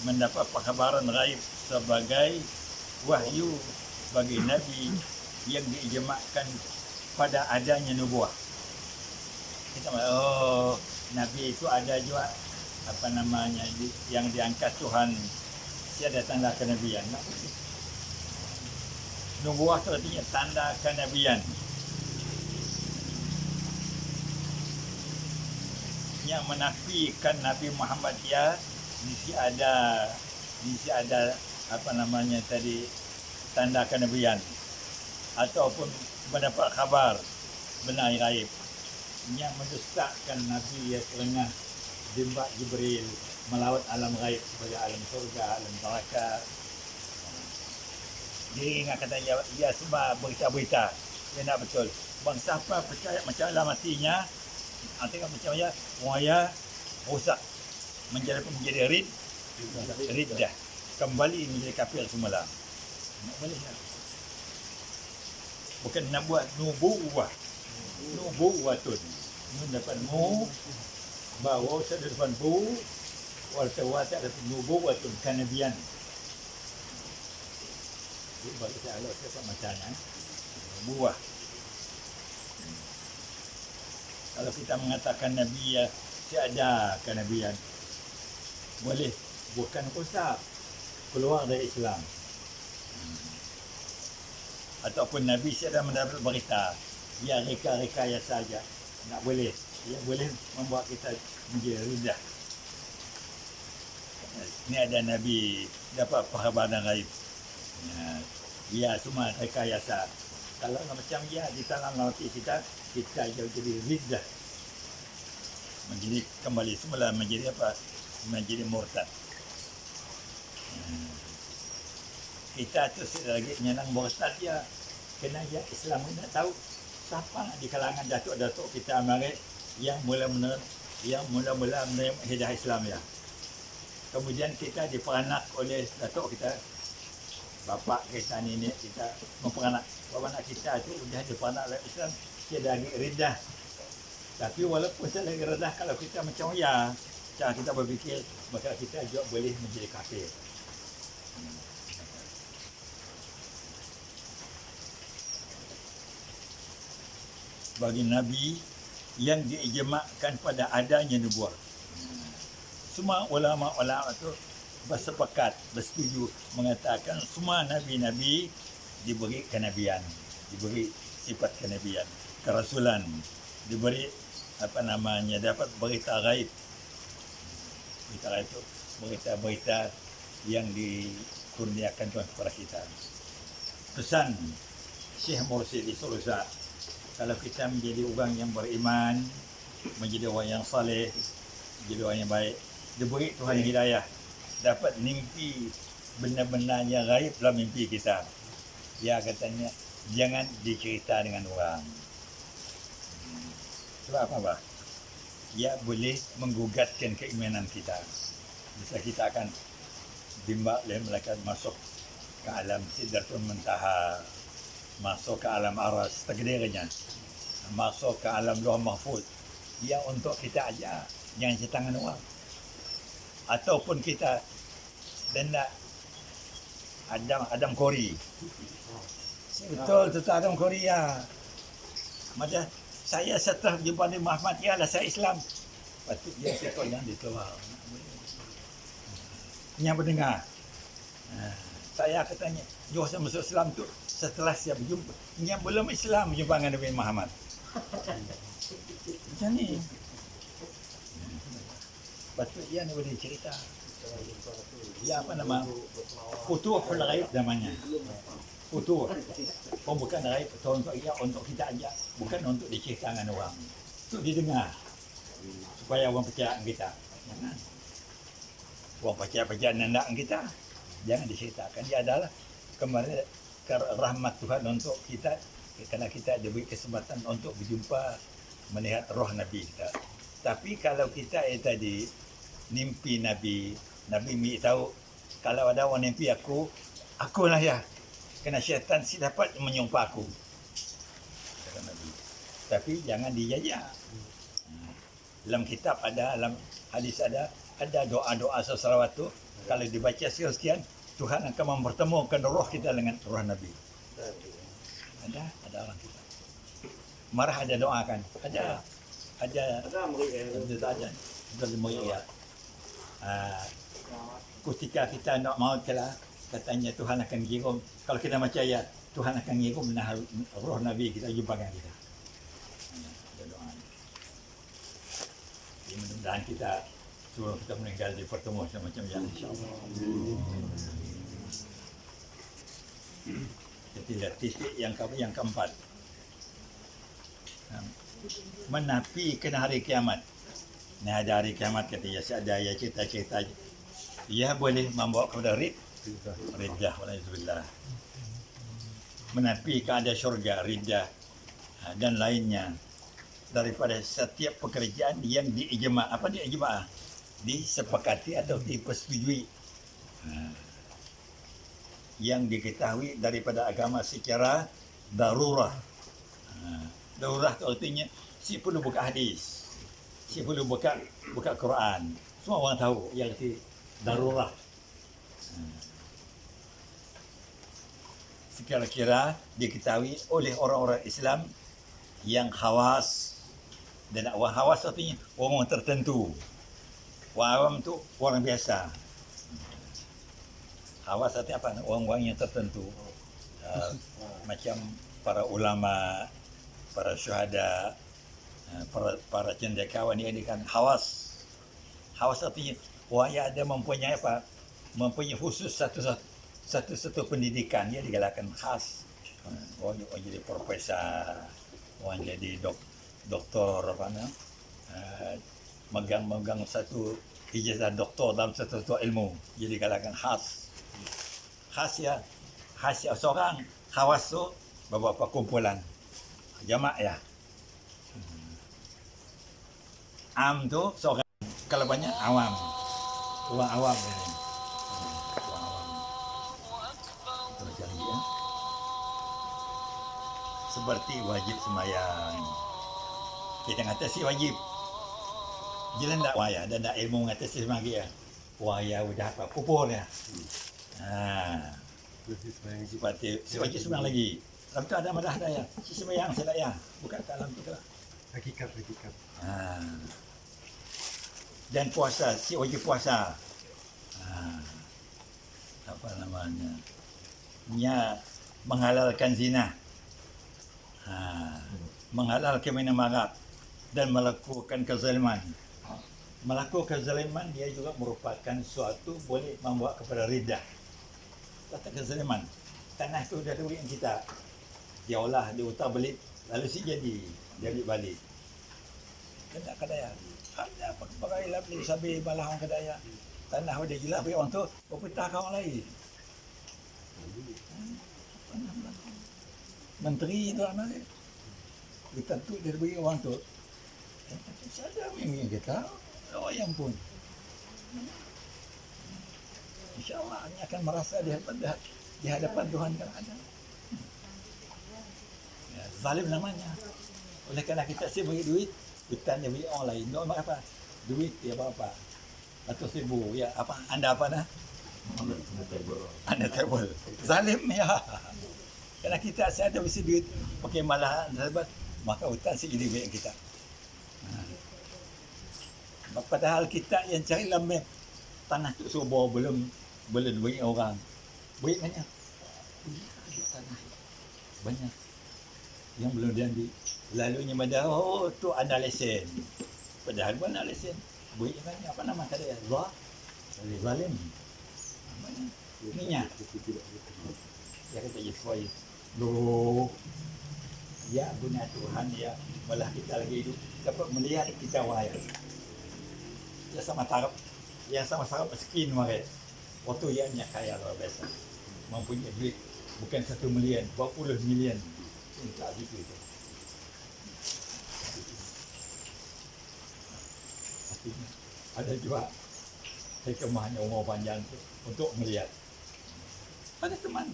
mendapat pengkhabaran gaib sebagai wahyu bagi Nabi yang diijma'kan pada adanya nubuah. Kita Nabi itu ada juga yang diangkat Tuhan tiada tanda kenabian. Nubuah itu artinya tanda kenabian. Yang menafikan Nabi Muhammad mesti ada tanda kenabian ataupun mendapat khabar benar gaib. Yang mendustakan Nabi kerana jimbat Jibril melawat alam gaib sebagai alam surga, alam neraka. Dia ingat kata dia sebab berita-berita. Dia nak betul. Bangsa apa percaya macam lah matinya. Artinya macam orang rosak. Menjadi riddah. Kembali menjadi kafir semula. Nak boleh tak? Bukan nak buat nubuwah. Nubuwatun. Mendapat bahawa saya depan warta-warta ada nubuwatun kenabian. Jadi bagi saya Allah saya macamnya buah. Kalau kita mengatakan Nabi tiada kenabian, boleh bukan kusap keluar dari Islam. Ataupun Nabi tiada mendapat berita, ia reka-rekaya saja, tak boleh. Ia boleh membuat kita menjadi riddah. Ini ada Nabi dapat perkhabaran gaib. Ya semua rekayasa. Kalau macam di dalam hati kita jadi riddah, menjadi kembali semula menjadi menjadi murtad. Kita tu lagi nyenang murtad kena Islam ni nak tahu siapa di kalangan datuk-datuk kita mari yang mula-mula menerima hidayah Islam Kemudian kita diperanak oleh datuk kita, bapa kita, nenek kita memperanak. Anak kita tu dah diperanak oleh Islam, dia dah riddah. Tapi walaupun saya lagi riddah, kalau kita macam cara kita berfikir, maka kita juga boleh menjadi kafir. Bagi Nabi yang diijma'kan pada adanya nubuah. Semua ulama-ulama itu bersepakat, bersetuju mengatakan semua nabi-nabi diberi kenabian, diberi sifat kenabian, kerasulan, diberi dapat berita gaib. Berita gaib itu berita-berita yang dikurniakan Tuhan kepada kita. Pesan Syekh Mursyid di Surusa, kalau kita menjadi orang yang beriman, menjadi orang yang saleh, menjadi orang yang baik, diberi Tuhan hidayah, dapat mimpi benar-benarnya gaib dalam mimpi kita. Ya katanya, jangan dicerita dengan orang. Sebab apa? Ya boleh menggugatkan keimanan kita. Bisa kita akan bimbang oleh malaikat masuk ke alam Sidratul Muntaha, masuk ke alam Aras, takdirnya, masuk ke alam Lauh Mahfuz. Ya untuk kita aja, jangan ceritakan orang. Ataupun kita denda Adam Kori. Betul Adam Kori Macam saya setelah jumpa Nabi Muhammad, saya Islam. Patut dia sekor yang dikeluar. Yang mendengar. Saya katanya, saya masuk Islam tu setelah saya berjumpa. Yang belum Islam berjumpa dengan Nabi Muhammad. Macam ni. Patut dia ni boleh cerita. Ya Futuhul Ghaib namanya. Futuh. Bukan ghaib untuk kita aja, bukan untuk diceritakan orang. Untuk didengar. Supaya orang percaya kita. Jangan. Orang percaya nandak kita, jangan diceritakan. Dia adalah kemarin rahmat Tuhan untuk kita, kerana kita diberi kesempatan untuk berjumpa, melihat roh Nabi kita. Tapi kalau kita tadi mimpi Nabi tahu kalau ada orang mimpi akulah kena syaitan si dapat menyumpah aku. Kata Nabi. Tapi jangan dijajah. Dalam kitab ada, dalam hadis ada doa-doa selawat tu kalau dibaca sekian Tuhan akan mempertemukan roh kita dengan roh Nabi. Ada orang kita. Marah ada doa kan? Ada meriah. Ketika kita nak maut kalah, katanya Tuhan akan ngirim. Kalau kita baca ayat, Tuhan akan ngirim roh Nabi kita jumpa dengan kita. Berdoa. Jadi mudah-mudahan kita sebelum kita meninggal di pertemuan semacam yang insya-Allah. Ketiga titik yang keempat. Menafikan hari kiamat. Nah, ada hari kiamat kata ya, ada ya cerita-cerita. Ia boleh membawa kepada riddah walaikumsalam. Menafikan ada syurga, riddah dan lainnya daripada setiap pekerjaan yang diijma'. Apa diijma'? Disepakati atau dipersetujui. Yang diketahui daripada agama secara darurah. Darurah itu artinya si perlu buka hadis, si perlu buka Quran. Semua orang tahu yang itu darurah. Sekira-kira diketahui oleh orang-orang Islam yang khawas. Dan orang khawas artinya orang tertentu. Orang awam tu orang biasa. Khawas artinya apa? Orang-orang yang tertentu. Macam para ulama, para syuhada, para cendekiawan ini kan khawas. Khawas artinya orang yang ada mempunyai apa? Mempunyai khusus satu pendidikan, dia digalakkan khas. Orang jadi profesor, orang jadi doktor apa namanya? Megang satu ijazah doktor dalam satu ilmu, jadi digalakkan khas. Khas ya seorang khawas tu beberapa kumpulan jamak ya. Am tu seorang, kalau banyak awam, orang awam ini. Macam dia. Seperti wajib sembahyang. Kita kata si wajib. Jalan tak wayah dan tak ilmu kata si sembahyang. Wayah udah apa kupur dia. Seperti si wajib sembahyang lagi. Dalam tu ada madah daya. Si sembahyang saya ya. Bukan dalam tu lah. Hakikat. Dan puasa, si wajib puasa. Apa namanya? Nya menghalalkan zina. Menghalalkan minum arak dan melakukan kezaliman. Melakukan kezaliman dia juga merupakan suatu boleh membawa kepada riddah. Kata kezaliman. Tanah tu dah duit kita. Dia olah, dia utar balik, lalu si jadi balik. Kena kedaya. Ada apa bagai lapli sabi balah orang kedaya. Tanah dia jelas bagi orang tu, berpetah ke orang lain. Menteri tu anak dia. Kita tu dia bagi orang tu. Saya memang kita, oh yang pun. InsyaAllah ini akan merasa di hadapan Tuhan kan ada. Ya, zalim namanya. Oleh kerana kita si bagi duit, hutan dia bagi orang lain. Dia mak apa? Duit dia apa? 100,000. Ya, apa? Anda apa dah? Anda table. Zalim ya. Kerana kita ada mesti duit pakai malah maka hutan si jadi baik kita. Padahal kita yang cari lembek tanah tu subuh belum duit orang. Baik banyak. Tanah banyak yang belum diambil. Lalunya pada tu ada lesen. Padahal pun ada lesen. Baik banyak apa nama tadi? Zalim. Ininya. Ya kata Yeswai. Loh. Ya guna Tuhan ya malah kita lagi hidup dapat melihat kita wayang. Ya sama taraf, yang sama-sama miskin mereka. Waktu ianya kaya luar biasa. Mempunyai duit bukan 1 milion, 20 milion. Tak gitu itu. Artinya ada juga hikmahnya umur panjang itu untuk melihat. Ada teman.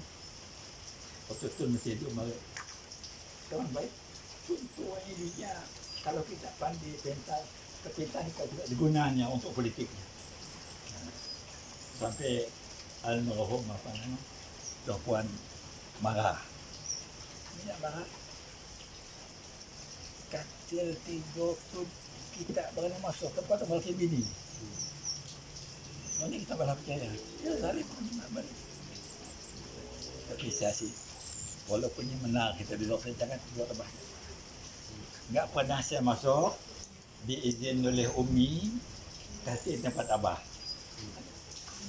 Waktu itu mesti itu mereka. Teman baik. Contohnya dia kalau kita pandai pentas. Kita juga digunanya untuk politiknya. Sampai almarhum apa nama? Tuan marah. Minyak marah. Katil tidur tu kita berani masuk tempat melaki bini. Ini kita malah percaya. Ya, zalim. Tapi saya sih, walaupun yang menang kita di luar, saya jangan keluar abah. Enggak pernah saya masuk, diizin oleh Umi, kasih tempat abah.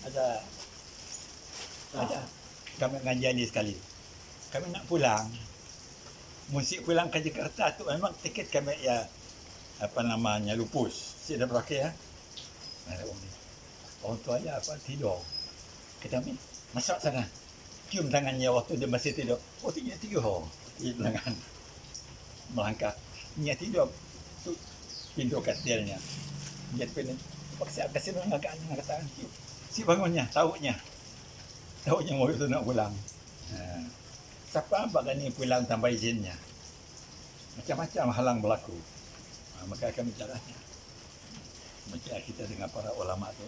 Ada. Kami ngajani sekali. Kami nak pulang. Mesti pulang ke Jakarta tu memang tiket kami ya apa namanya lupus. Saya dah berakhir ya. Orang tua ya apa tidur. Kita ni masuk sana. Cium tangannya waktu dia masih tidur. Oh dia tidur. Cium tangan. Melangkah. Dia tidur. Tu pintu kastilnya. Dia pengen paksa kasih melangkah kata si bangunnya, tahunya mau itu nak pulang. Siapa bagani pulang tanpa izinnya. Macam-macam halang berlaku. Maka kami caranya. Macam kita dengan para ulama tu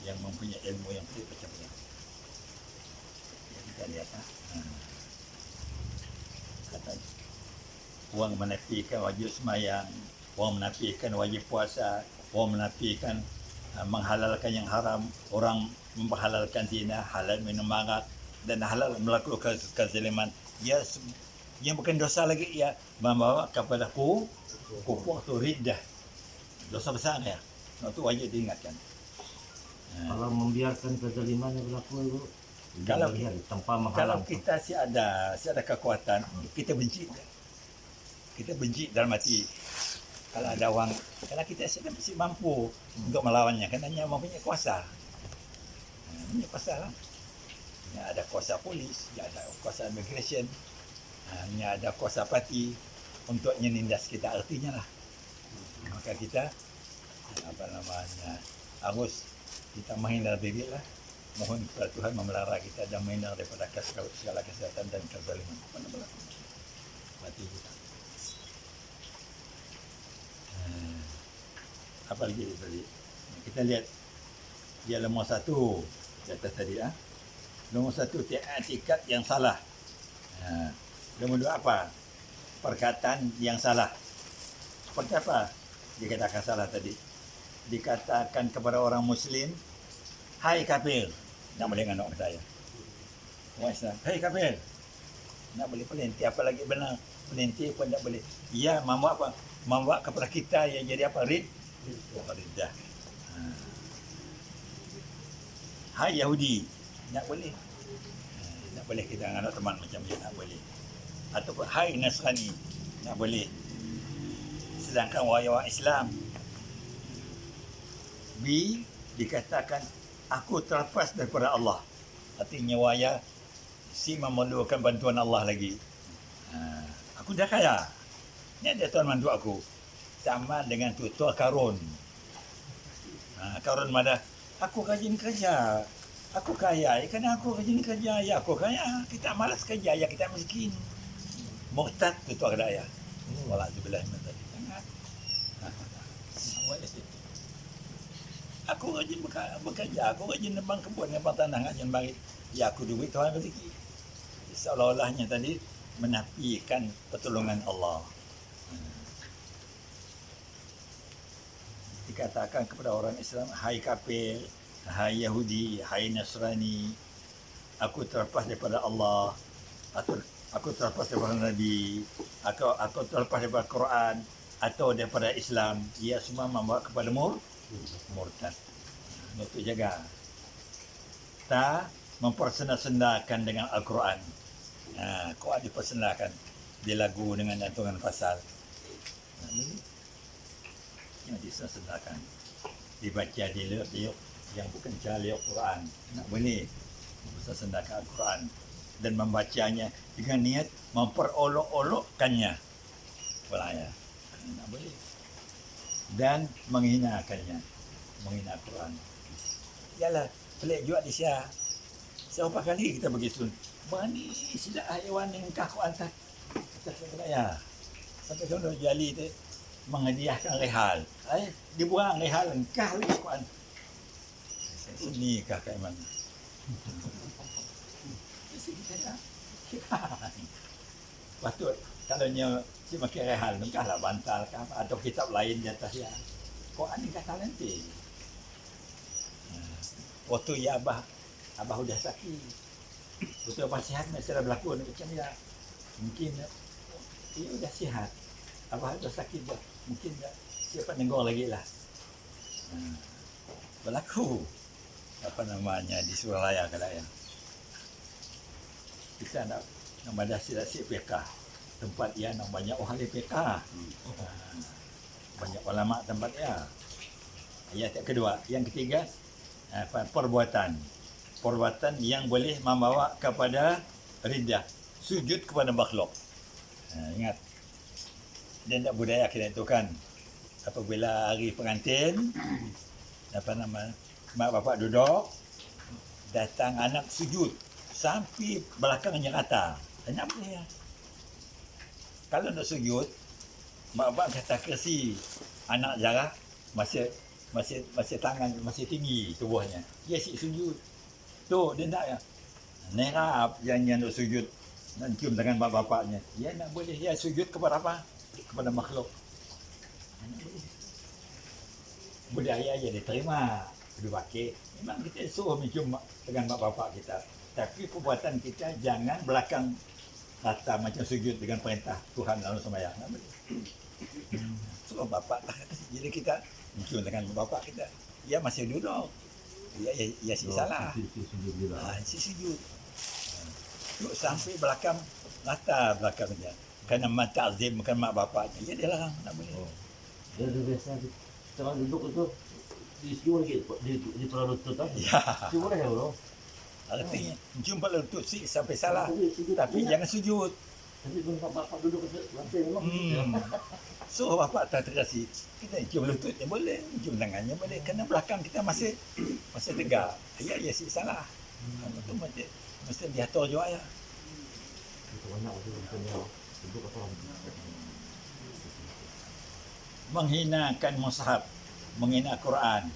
yang mempunyai ilmu yang macam-macam. Kita lihat kata orang menafikan wajib sembahyang, orang menafikan wajib puasa, orang menafikan menghalalkan yang haram, orang menghalalkan zina, halal minum arak dan halal melakukan kezaliman. Dia bukan dosa lagi, ia membawa kepada kufur tu riddah. Dosa besar ya. Itu wajib diingatkan. Kalau membiarkan kezaliman yang berlaku itu, Kalau- tanpa Kalau menghalang. kita si ada kekuatan, kita benci. Kita benci dalam hati. Kalau ada orang, kalau kita mesti mampu untuk melawannya, kerana mempunyai kuasa. Punya kuasa lah. Ya, ada kuasa polis, ya ada kuasa immigration, ya ada kuasa parti untuk menindas kita, artinya lah. Maka kita apa namanya harus kita menghindar diri lah. Mohon kepada Tuhan memelihara kita dan menghindar daripada segala kesehatan dan kezaliman. Mana berlaku? Mati kita. Apa lagi tadi? Kita lihat dia nombor satu di atas tadi Nombor satu i'tikad yang salah. Nombor dua apa? Perkataan yang salah. Seperti apa dikatakan salah tadi? Dikatakan kepada orang Muslim, hai kafir. Tak boleh dengan orang saya. Orang Islam, hai kafir. Tak boleh pelintir, apa lagi benar. Pelintir pun tak boleh. Ia membawa apa? Membawa kepada kita yang jadi apa? Riddah. Hai Yahudi. Tak boleh. Tak boleh kita dengan teman macam ni, tak boleh. Ataupun hai Nasrani. Tak boleh. Sedangkan orang Islam B dikatakan aku terlepas daripada Allah. Artinya waya si memerlukan bantuan Allah lagi. Aku dah kaya. Ni ada tuan bantu aku. Sama dengan tuan Karun. Karun mana? Aku rajin kerja. Aku kaya. Kerana aku rajin kerja. Ya aku kaya. Kita malas kerja. Ya kita miskin. Murtad tuan kedaya. Wala'adzubillah min dzalik. Aku rajin bekerja, aku rajin nebang kebun, nebang tanah, rajin bagi. Ya aku duit Tuhan rezeki. Seolah-olahnya tadi menafikan pertolongan Allah. Dikatakan kepada orang Islam, hai kafir, hai Yahudi, hai Nasrani, aku terlepas daripada Allah, aku terlepas daripada Nabi, aku terlepas daripada Quran atau daripada Islam. Ia semua membawa kepada murtad. Untuk jaga. Tak mempersendakan dengan Al-Quran. Quran dipersendakan. Dia lagu dengan jantungan pasal. Yang disendakan. Dibaca di liuk yang bukan cari Al-Quran. Tak boleh mempersendakan Al-Quran. Dan membacanya dengan niat memperolok-olokkannya. Belaya. Tak boleh. Dan menghinakannya, menghina Quran. Yalah, pelik juga di Syah. Berapa kali kita begitu? Berani silap haiwan yang kau antar atas kedaya. Sampai kalau jali tu menghadiahkan rehal. Dibuang rehal engkau lagi Quran. Sini kah kat mana? Sini saya. Patut kalau dia makin rehal, entahlah bantal ke apa, atau kitab lain di atas dia. Quran ni kata nanti. waktu ya abah udah sakit, waktu abah sihat masih ada berlaku macam ya, mungkin dia udah sihat, abah udah sakit dah, mungkin ya siapa nenggong lagi lah. Berlaku apa namanya di Suralaya kalau ya. Kita nak nama dah silap PK, tempat yang banyak orang di PK. Banyak ulama tempat ya. Ayat yang kedua, yang ketiga perbuatan yang boleh membawa kepada riddah, sujud kepada makhluk. Ingat, dan tak budaya kita itu kan, apabila hari pengantin, mak bapak duduk, datang anak sujud sampai belakangnya rata. Tanya boleh ya? Kalau nak sujud, mak bapak kata kersi, anak jarah masih tangan masih tinggi tubuhnya. Dia sujud. Tu dia nak ya. Nerap yang nak sujud nak cium tangan mak bapaknya. Dia nak boleh dia sujud kepada apa? Kepada makhluk. Budaya yang diterima kedua wakil. Memang kita suruh mencium dengan mak bapak kita. Tapi perbuatan kita jangan belakang rata macam sujud dengan perintah Tuhan lalu sembahyang. Suruh bapak tak kata. Jadi kita mencium dengan bapak kita. Dia masih duduk. Ia si salah. Si sujud. Duduk sampai belakang rata belakangnya. Kerana mentazim bukan mak bapaknya. Dia larang tak boleh. Dia ada biasa orang duduk itu di sini lagi di perahu lutut kan? Ya. Itu boleh ya bro? Artinya jumpa lutut sih sampai salah. Tapi jangan sujud. Tapi kalau bapak duduk ke lantai memang. So bapak tak terkasih. Kita cium lututnya boleh, cium tangannya boleh. Kerana belakang kita masih tegak. Ya sih salah. Itu mesti diatur juga ya. Itu banyak itu bukannya duduk apa? Menghinakan mushaf, menghina Quran,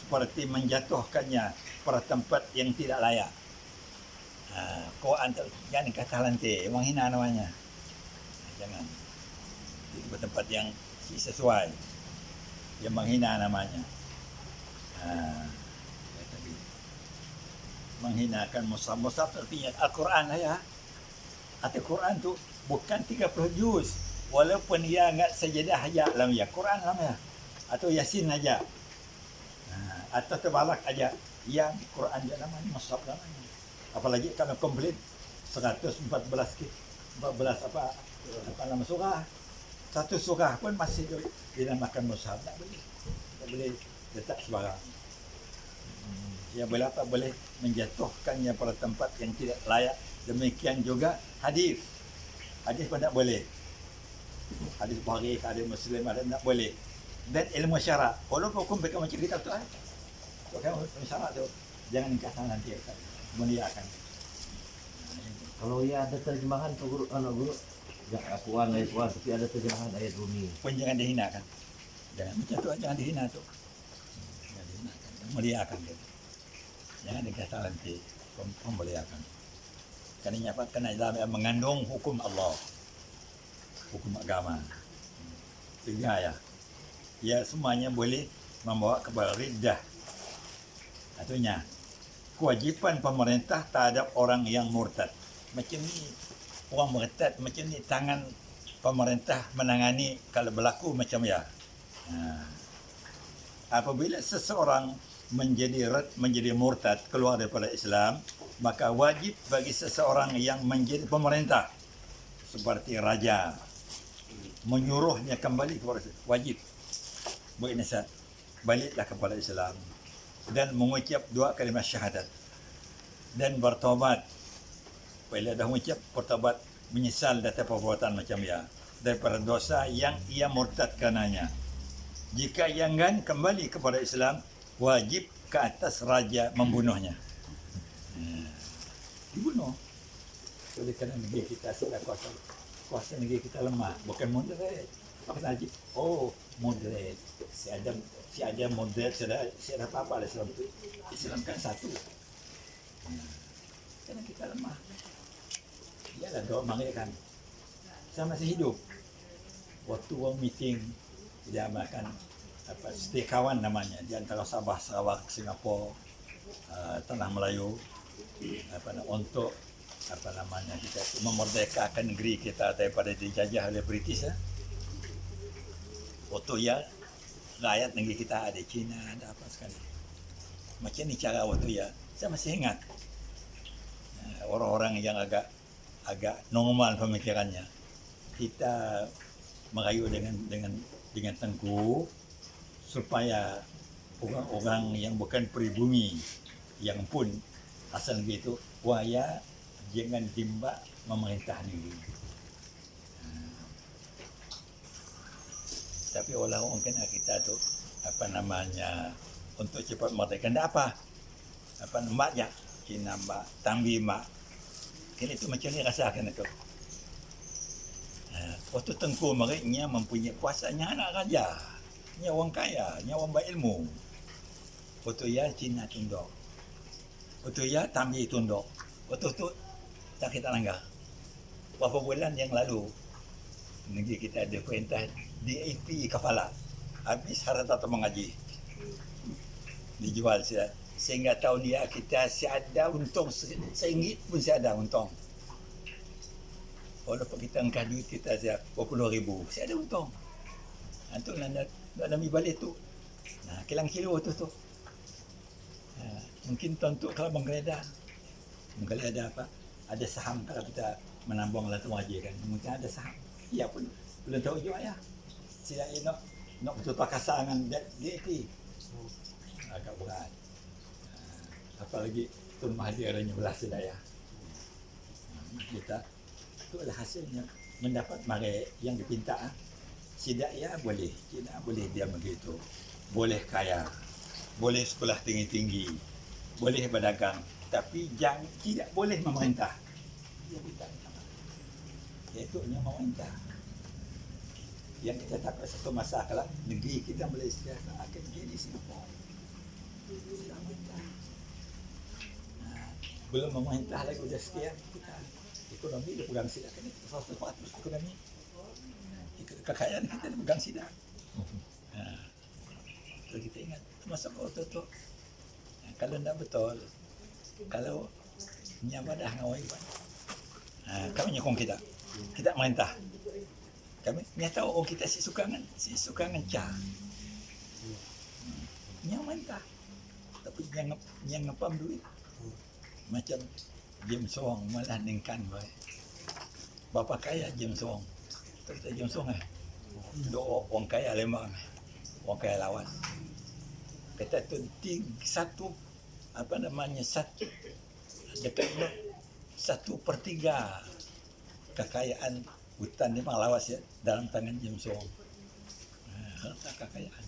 seperti menjatuhkannya pada tempat yang tidak layak. Quran jangan kata lantai, menghina namanya. Jangan di tempat yang sesuai, yang menghina namanya. Menghinakan mushaf artinya Al-Quran lah ya. Al-Quran tu bukan 30 juz. Walaupun ia enggak sajadah aja dalam ya Quran dalam ya atau Yasin aja. Atau tebalak aja yang Quran je namanya mushaf namanya. Apalagi kalau komplit 114 apa nama surah. Satu surah pun masih dinamakan mushaf. Tak boleh letak sembarang. Ya boleh apa boleh menjatuhkannya pada tempat yang tidak layak. Demikian juga hadis. Hadis pun tak boleh. Hadis Bukhari, hadis Muslim ada tak boleh. Dan ilmu syarak. Walaupun hukum mereka macam kita tu kan. Ilmu syarak tu jangan dikatakan nanti muliakan. Kalau ia ada terjemahan tu guru anak guru Al-Quran ayat Quran tapi ada terjemahan ayat Rumi. Pun jangan dihinakan. Jangan macam tu jangan dihina tu. Jangan dihinakan. Muliakan dia. Jangan dikatakan nanti memuliakan. Kerana apa? Kerana dalam mengandung hukum Allah. Hukum agama. Tiga ya. Ya semuanya boleh membawa kepada riddah. Artinya kewajipan pemerintah terhadap orang yang murtad. Macam ni orang murtad macam ni tangan pemerintah menangani kalau berlaku macam ya. Apabila seseorang menjadi murtad keluar daripada Islam, maka wajib bagi seseorang yang menjadi pemerintah seperti raja menyuruhnya kembali kepada wajib bernasihat baliklah kepada Islam dan mengucap dua kalimat syahadat dan bertaubat. Bila dah mengucap bertaubat menyesal atas perbuatan macam ya daripada dosa yang ia murtad karenanya. Jika ia enggan kembali kepada Islam, wajib ke atas raja membunuhnya. Dibunuh. Oleh kerana negeri kita sudah kuasa negeri kita lemah, bukan moderate. Apa saja? Oh, moderate. Si ada moderate, si ada apa-apa lah Islam itu. Islam kan satu. Kerana kita lemah. Iyalah doa mengatakan saya masih hidup. Waktu orang meeting dia makan apa stay kawan namanya di antara Sabah, Sarawak, Singapura. tanah Melayu untuk kita memerdekakan negeri kita daripada dijajah oleh British ya. Waktu ya rakyat negeri kita ada Cina, ada apa sekali. Macam ni cara waktu ya. Saya masih ingat orang-orang yang agak normal pemikirannya. Kita merayu dengan tengku supaya orang-orang yang bukan pribumi yang pun asal negeri itu waya jangan timbak memerintah negeri. Tapi walau mungkin kita tu untuk cepat merdeka ndak apa mak ya Cina mak tambi mak kini tu macam ni rasakan itu. Waktu Tengku mereka mempunyai kuasanya anak raja, nya orang kaya, nya orang berilmu. Waktu ya Cina tunduk, waktu ya tambi tunduk, waktu tu tak kita langgar. Berapa bulan yang lalu negeri kita ada perintah DAP kafala habis harta mengaji dijual sehingga tahun dia kita ada untung RM1 pun ada untung. Walaupun kita angkat duit kita berpuluh ribu ada untung. Itu nak ambil balik tu. Kilang kilo tu. Mungkin tuan tu kalau menggeledah apa? Ada saham kalau kita menambang lah tu ngaji kan. Mungkin ada saham. Ya pun belum tahu juga ya. Sila nak betul pakasa dengan DAP. Agak berat. Apalagi Tun Mahathir adanya belah sedaya. Kita itu adalah hasilnya mendapat mari yang dipinta. Sidak ya boleh, tidak boleh dia begitu. Boleh kaya, boleh sekolah tinggi-tinggi, boleh berdagang, tapi jangan tidak boleh memerintah. Dia minta iaitu yang memerintah. Yang kita dapat satu masa kalau negeri kita Malaysia akan jadi Singapura. Belum memerintah lagi sudah sekian kita ekonomi dia pegang sidak kan 100% ekonomi kekayaan kita dia pegang sidak. Kalau kita ingat masa waktu tu kalau tidak betul kalau nyabadah ngawai kami nyokong kita merintah kami nyata orang kita si sukangan cah yang merintah tapi yang ngepam duit macam James Wong malah ningkan baik. Bapa kaya James Wong. Kita James Wong dua orang kaya Lembang. Orang kaya lawas. Kata tu satu dekat 1/3 kekayaan hutan Lembang lawas ya dalam tangan James Wong. Harta kekayaan.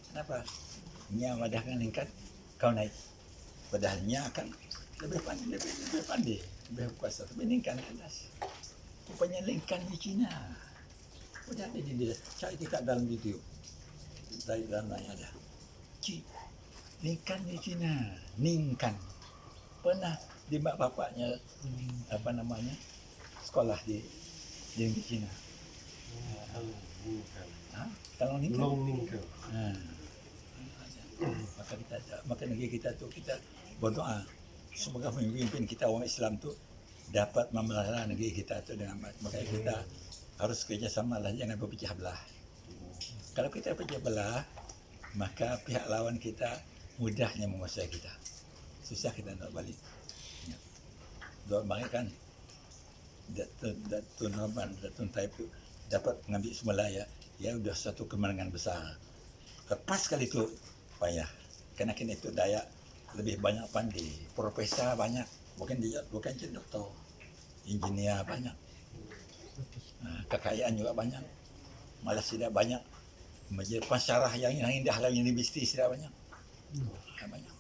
Kenapa? Nya madahkan ningkat kau naik. Padahalnya akan lebih pandai, lebih kuasa. Tapi Lincoln atas. Rupanya Lincoln di China. Sudah ada di dia. Cari dekat dalam YouTube. Dari dalam lain ada. Lincoln di China. Lincoln. Pernah di mak bapaknya sekolah di China. Kalau Lincoln. Maka negeri kita tu kita berdoa semoga pemimpin kita orang Islam tu dapat memelihara negeri kita tu dengan baik. Maka kita harus kerjasama lah, jangan berpecah belah. Kalau kita pecah belah, maka pihak lawan kita mudahnya menguasai kita. Susah kita nak balik. Doa mereka kan Datuk Norman, Datuk Taipu dapat mengambil semula ya sudah satu kemenangan besar. Lepas kali itu payah. Kerana itu Dayak lebih banyak pandai, profesor banyak, bukan je doktor, engineer banyak, kekayaan juga banyak, malah tidak banyak, majlis pensyarah yang indah dalam universiti tidak banyak, banyak.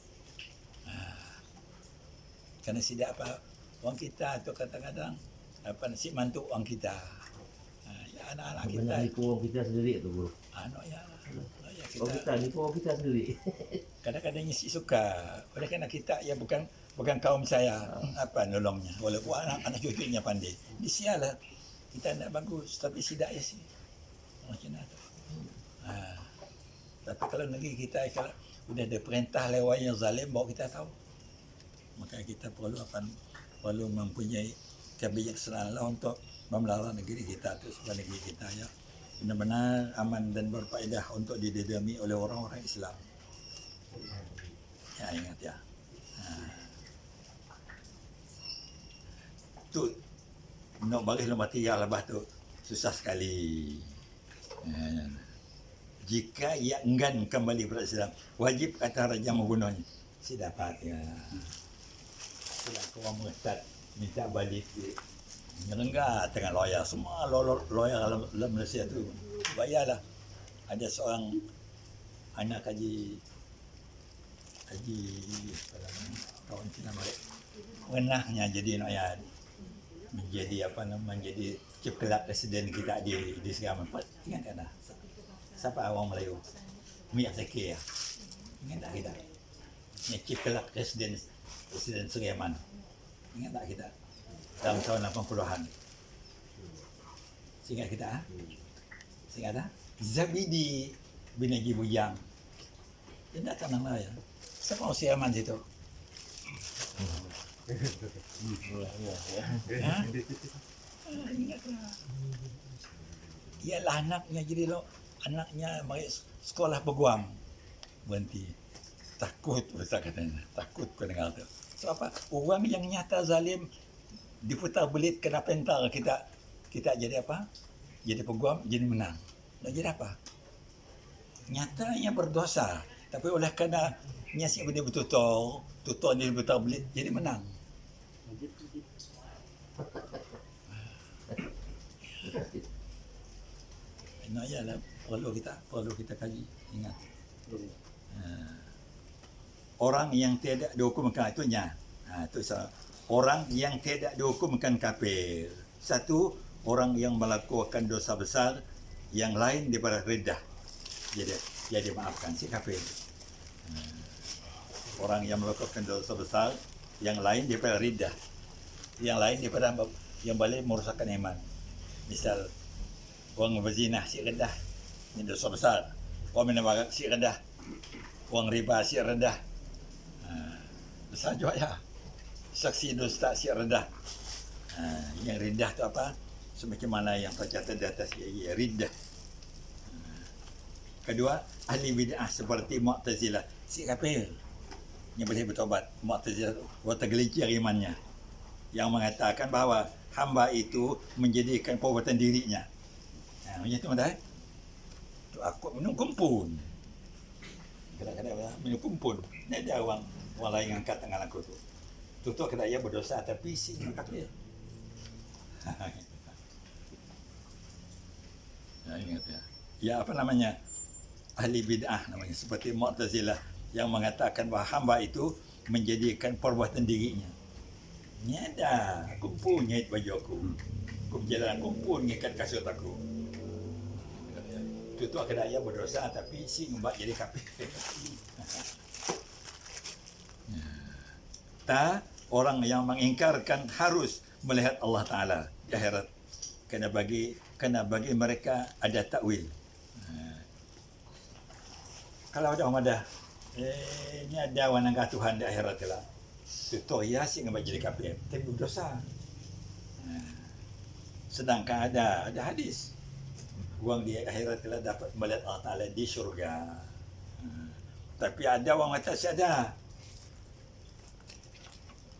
Kerana tidak apa orang kita tu kadang-kadang si mantu orang kita, anak-anak kita. Banyak nipu orang kita sendiri tu bro. Orang kita sendiri. Kadang-kadang si suka. Oleh kerana kita bukan kaum saya nolongnya. Walaupun anak cucunya pandai. Di sialah kita nak bagus tapi sidak ya si. Macam mana tu. Tapi kalau negeri kita kalau Sudah ada perintah lewat yang zalim baru kita tahu. Maka kita perlu mempunyai kebijaksanaan untuk memelihara negeri kita tu supaya negeri kita ya benar-benar aman dan berfaedah untuk didedami oleh orang-orang Islam. Ya, ingat ya. Tu nak baris material lepas tu susah sekali. Jika ia enggan kembali kepada Islam, wajib kata raja membunuhnya. Si dapat ya. Setelah kau murtad minta balik ngerenggat dengan lawyer, semua lawyer dalam Malaysia tu bayarlah. Ada seorang anak kaji kawan Cina balik pernahnya jadi noyad menjadi menjadi chief clerk presiden kita di Segaman. Ingat kan dah siapa orang Melayu Mia Zaki ya, ingat tak kita ni chief clerk presiden Segaman, ingat tak kita dalam tahun 80-an. Seingat kita seingat tak Zabidi bin Haji Bujang dia datang nama ya. Siapa orang Segaman situ? Ingatlah. Ialah anaknya jadi anaknya bagi sekolah peguam berhenti. Takut besar katanya. Takut kau dengar tu. So apa? Orang yang nyata zalim diputar belit kena pentar kita jadi apa? Jadi peguam, jadi menang. Nak jadi apa? Nyatanya berdosa. Tapi oleh kerana nyasik benda bertutur ni diputar belit, jadi menang. Nak yalah perlu kita kaji, ingat. Orang yang tidak dihukumkan itunya. Itu orang yang tidak dihukumkan kafir. Satu, orang yang melakukan dosa besar yang lain daripada riddah. Jadi maafkan si kafir. Orang yang melakukan dosa besar yang lain daripada riddah. Yang lain daripada yang boleh merosakkan iman. Misal orang berzina si rendah, ini dosa besar. Orang minum arak si rendah. Orang riba si rendah. Besar juga ya. Saksi dusta si rendah. Yang rendah tu apa? Semakin mana yang tercatat di atas ia rendah. Kedua, ahli bid'ah seperti Mu'tazilah, si kafir yang boleh bertobat. Mu'tazilah tergelincir imannya, yang mengatakan bahawa hamba itu menjadikan perbuatan dirinya. Macam tu dah. Tu aku minum kumpul. Kadang-kadang minum kumpul. Ni ada orang lain angkat tangan aku tu. Tutup kena ia berdosa tapi si kafir. Ya, ingat ya. Ya apa namanya? Ahli bid'ah namanya, seperti Mu'tazilah yang mengatakan bahawa hamba itu menjadikan perbuatan dirinya. Ni ada, aku pun ngait baju aku. Aku berjalan, aku pun ngikat kasut aku. Itu akan ayah berdosa tapi si membuat jadi kafir. Orang yang mengingkarkan harus melihat Allah Ta'ala di akhirat. Kena bagi mereka ada takwil. Kalau ada orang ada ni ada wanangga Tuhan di akhirat lah. Itu ya sih nggak jadi kafir, tapi berdosa. Sedangkan ada hadis, orang di akhirat telah dapat melihat Allah Ta'ala di syurga. Tapi ada orang kata ada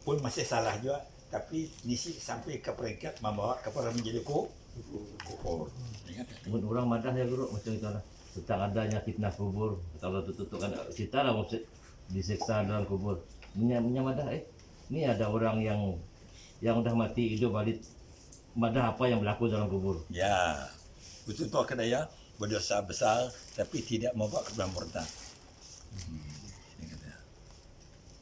pun masih salah juga, tapi nisi sampai ke peringkat membawa kepada menjadi kufur. Ingat tak? Orang madah ya guru macam itu lah. Tentang adanya fitnah kubur. Kalau tutup kan kita lah diseksa dalam kubur. Madah ini ada orang yang dah mati hidup balik. Madah apa yang berlaku dalam kubur. Ya, betul tu akan ya berdosa besar tapi tidak membawa kepada murtad. Ini kata.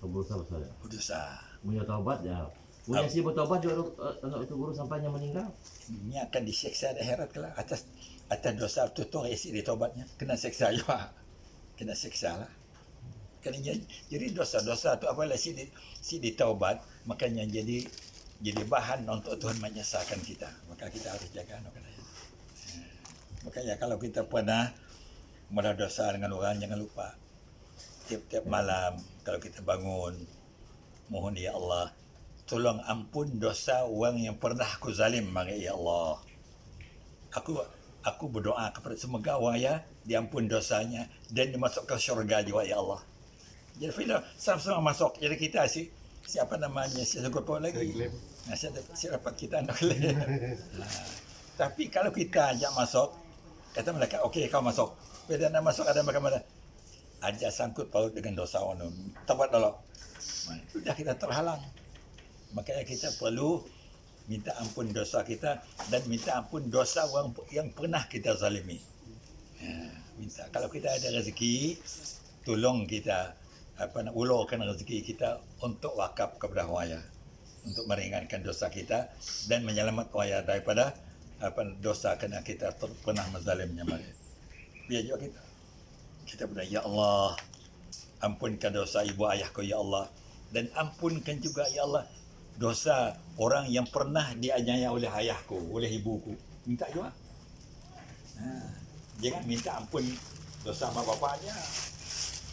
Berdosa besar. Berdosa. Punya taubat ya. Punya si bertaubat juga anak itu guru sampainya meninggal. Ini akan diseksa di akhirat kelak atas dosa tutur isi di taubatnya. Kena seksa juga. Kena seksa lah. Jadi dosa-dosa tu apalah si di taubat, makanya jadi bahan untuk Tuhan menyesalkan kita. Maka kita harus jaga anak kita. Makanya kalau kita pernah berdosa dengan orang, jangan lupa tiap-tiap malam kalau kita bangun, mohon ya Allah, tolong ampun dosa orang yang pernah aku zalim bagi ya Allah. Aku berdoa kepada semoga orang ya diampun dosanya dan dimasukkan syurga juga ya Allah. Jadi bila sama-sama masuk, jadi kita siapa namanya si apa lagi? Nah, si dapat kita nak lagi. Tapi kalau kita ajak masuk, kata mereka, okey kau masuk. Bila nak masuk ada macam mana? Ajak sangkut paut dengan dosa orang. Tempat dulu. Sudah kita terhalang. Makanya kita perlu minta ampun dosa kita dan minta ampun dosa orang yang pernah kita zalimi. Minta kalau kita ada rezeki, tolong kita ulurkan rezeki kita untuk wakaf kepada waya, untuk meringankan dosa kita dan menyelamatkan waya daripada dosa kerana kita pernah menzalimnya mereka. Biar juga kita berdoa, ya Allah, ampunkan dosa ibu ayahku ya Allah, dan ampunkan juga ya Allah dosa orang yang pernah dianiaya oleh ayahku, oleh ibuku. Minta juga. Jangan minta ampun dosa mak bapaknya.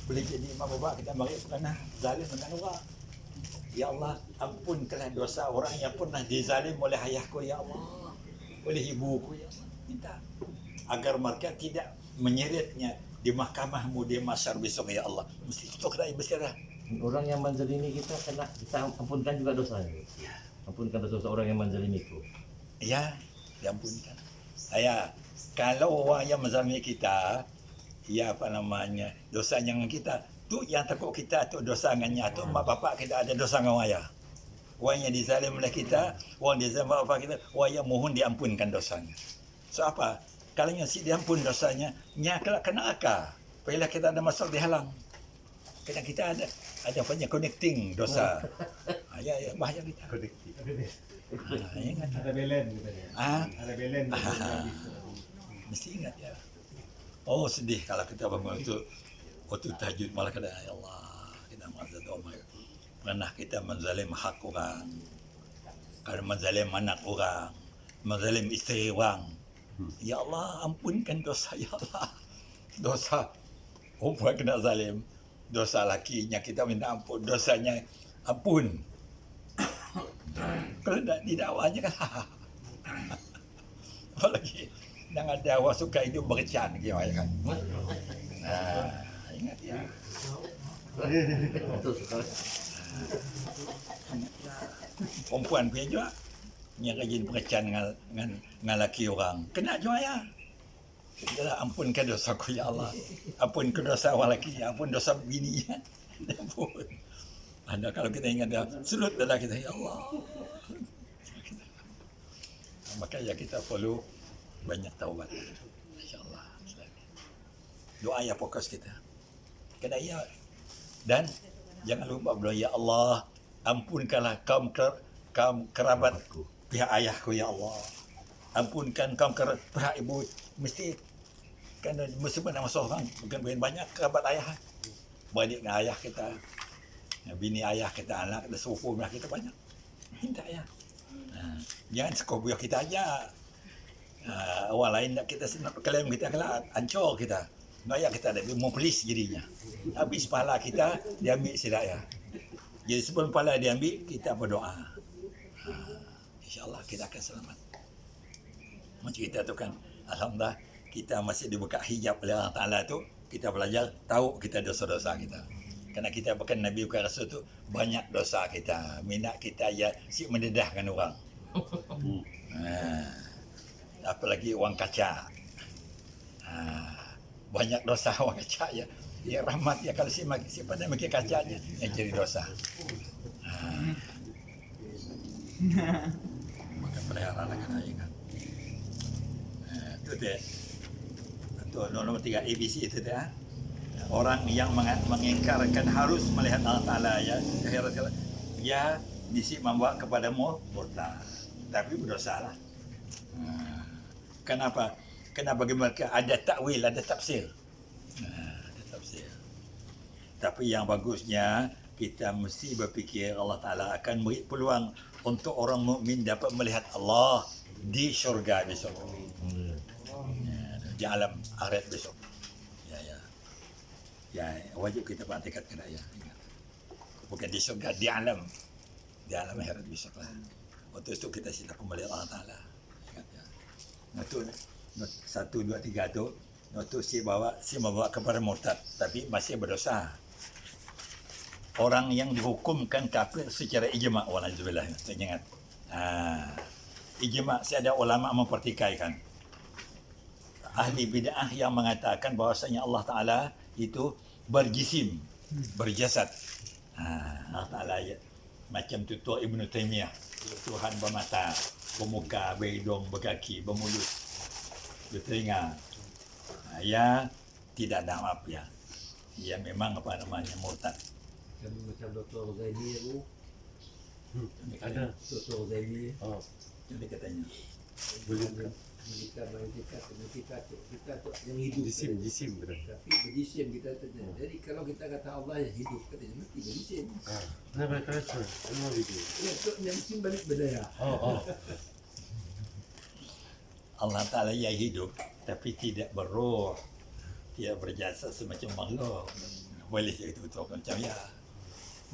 Boleh jadi mak bapak kita mari pernah zalim dengan orang. Ya Allah, ampunkanlah dosa orang yang pernah dizalim oleh ayahku ya Allah, oleh ibuku ya Allah. Minta agar mereka tidak menyeretnya di mahkamahmu di mahsyar besok ya Allah. Mesti tutup dah, mesti dah. Orang yang menzalimi kita kita ampunkan juga dosanya. Ampunkan dosa orang yang menzalimiku. Ya, diampunkan. Kalau orang yang menzalimi kita, ya dosa dengan kita, tu yang takut kita tu dosa dengannya, tu mak bapak kita ada dosa dengan orang. Orang yang dizalim oleh kita, orang dizalim mak bapak kita, orang yang mohon diampunkan dosanya. So apa? Kalau yang si diampun dosanya, nya kelak kena akar. Bila kita ada masuk dihalang. Kadang kita ada punya connecting dosa. Ya, bahaya kita. Ingat. Ada belen katanya. Ada belen. Mesti ingat ya. Oh sedih kalau kita bangun itu waktu tahajud malah kata ya Allah, kita merasa doa. Pernah kita menzalim hak orang, kalau menzalim anak orang, menzalim isteri orang. Ya Allah, ampunkan dosa ya Allah. Dosa perempuan kena zalim, dosa lakinya kita minta ampun, dosanya ampun. Kalau tak didakwanya kan apalagi yang ada awak suka itu berkecan gitu ya kan. Ingat ya. Perempuan punya juga yang rajin berkecan dengan laki orang. Kena juga ya. Kita ampunkan dosaku ya Allah. Ampunkan dosa orang laki, ampun dosa bini ya. Ampun. Ada kalau kita ingat dah sulut dah kita ya Allah. Makanya kita perlu banyak taubat. Insya-Allah. Doa ya fokus kita. Kena ya. Dan jangan lupa berdoa ya Allah, ampunkanlah kaum kerabat pihak ayahku ya Allah. Ampunkan kaum pihak ibu, mesti kan mesti pernah masuk orang, bukan banyak kerabat ayah. Beradik dengan ayah kita, bini ayah kita, anak kita, sepupu kita banyak. Minta ya. Jangan sekobuyah kita aja. Orang lain nak kita nak klaim kita kelak hancur kita. Naya kita ada mau polis jadinya. Habis pahala kita diambil sidak ya. Jadi sebelum pahala diambil kita berdoa. InsyaAllah kita akan selamat. Macam kita tu kan, alhamdulillah kita masih dibuka hijab oleh Allah Ta'ala tu, kita belajar tahu kita dosa-dosa kita. Kerana kita bukan Nabi bukan Rasul tu, banyak dosa kita. Minat kita ya si mendedahkan orang. Apalagi orang kaca. Banyak dosa orang kaca ya. Ya rahmat ya kalau si pada makin kacanya yang jadi dosa. Maka pelihara anak kan. Itu dia. Itu nomor 3 ABC itu dia. Orang yang mengingkarkan harus melihat Allah Ta'ala ya. Akhirat ya mesti membawa kepadamu murtad. Tapi berdosa lah. Kenapa? Kenapa bagi mereka ada takwil, ada tafsir. Ada tafsir. Tapi yang bagusnya kita mesti berfikir Allah Ta'ala akan beri peluang untuk orang mukmin dapat melihat Allah di syurga besok. Di alam akhirat besok. Ya. Ya, wajib kita praktikkan ya. Ingat. Bukan di surga, di alam akhirat besok lah. Waktu itu kita sudah kembali Allah Ta'ala. Ingat ya. Itu 1, 2, 3 tu, itu si membawa kepada murtad, tapi masih berdosa. Orang yang dihukumkan kafir secara ijma', walhamdulillah, ingat. Ijma', ada ulama mempertikaikan. Ahli bid'ah yang mengatakan bahwasanya Allah Ta'ala itu berjisim, berjasad. Allah Ta'ala macam tutur Ibn Taymiyah, Tuhan bermata, bermuka, berhidung, berkaki, bermulut, bertelinga. Ya tidak ada maaf ya. Ya memang murtad. Macam Dr. Zaini tu. Ada. Dr. Zaini. Oh, Jadi katanya. boleh Kita yang hidup. jisim betul. Tapi berjisim kita tu. Jadi kalau kita kata Allah yang hidup, katanya mesti berjisim. Kenapa kerasa? Kenapa begitu? Ya, tu yang mesti balik berdaya. Oh. Allah Ta'ala yang hidup tapi tidak berroh, tidak berjasa semacam makhluk. Boleh itu betul macam ya.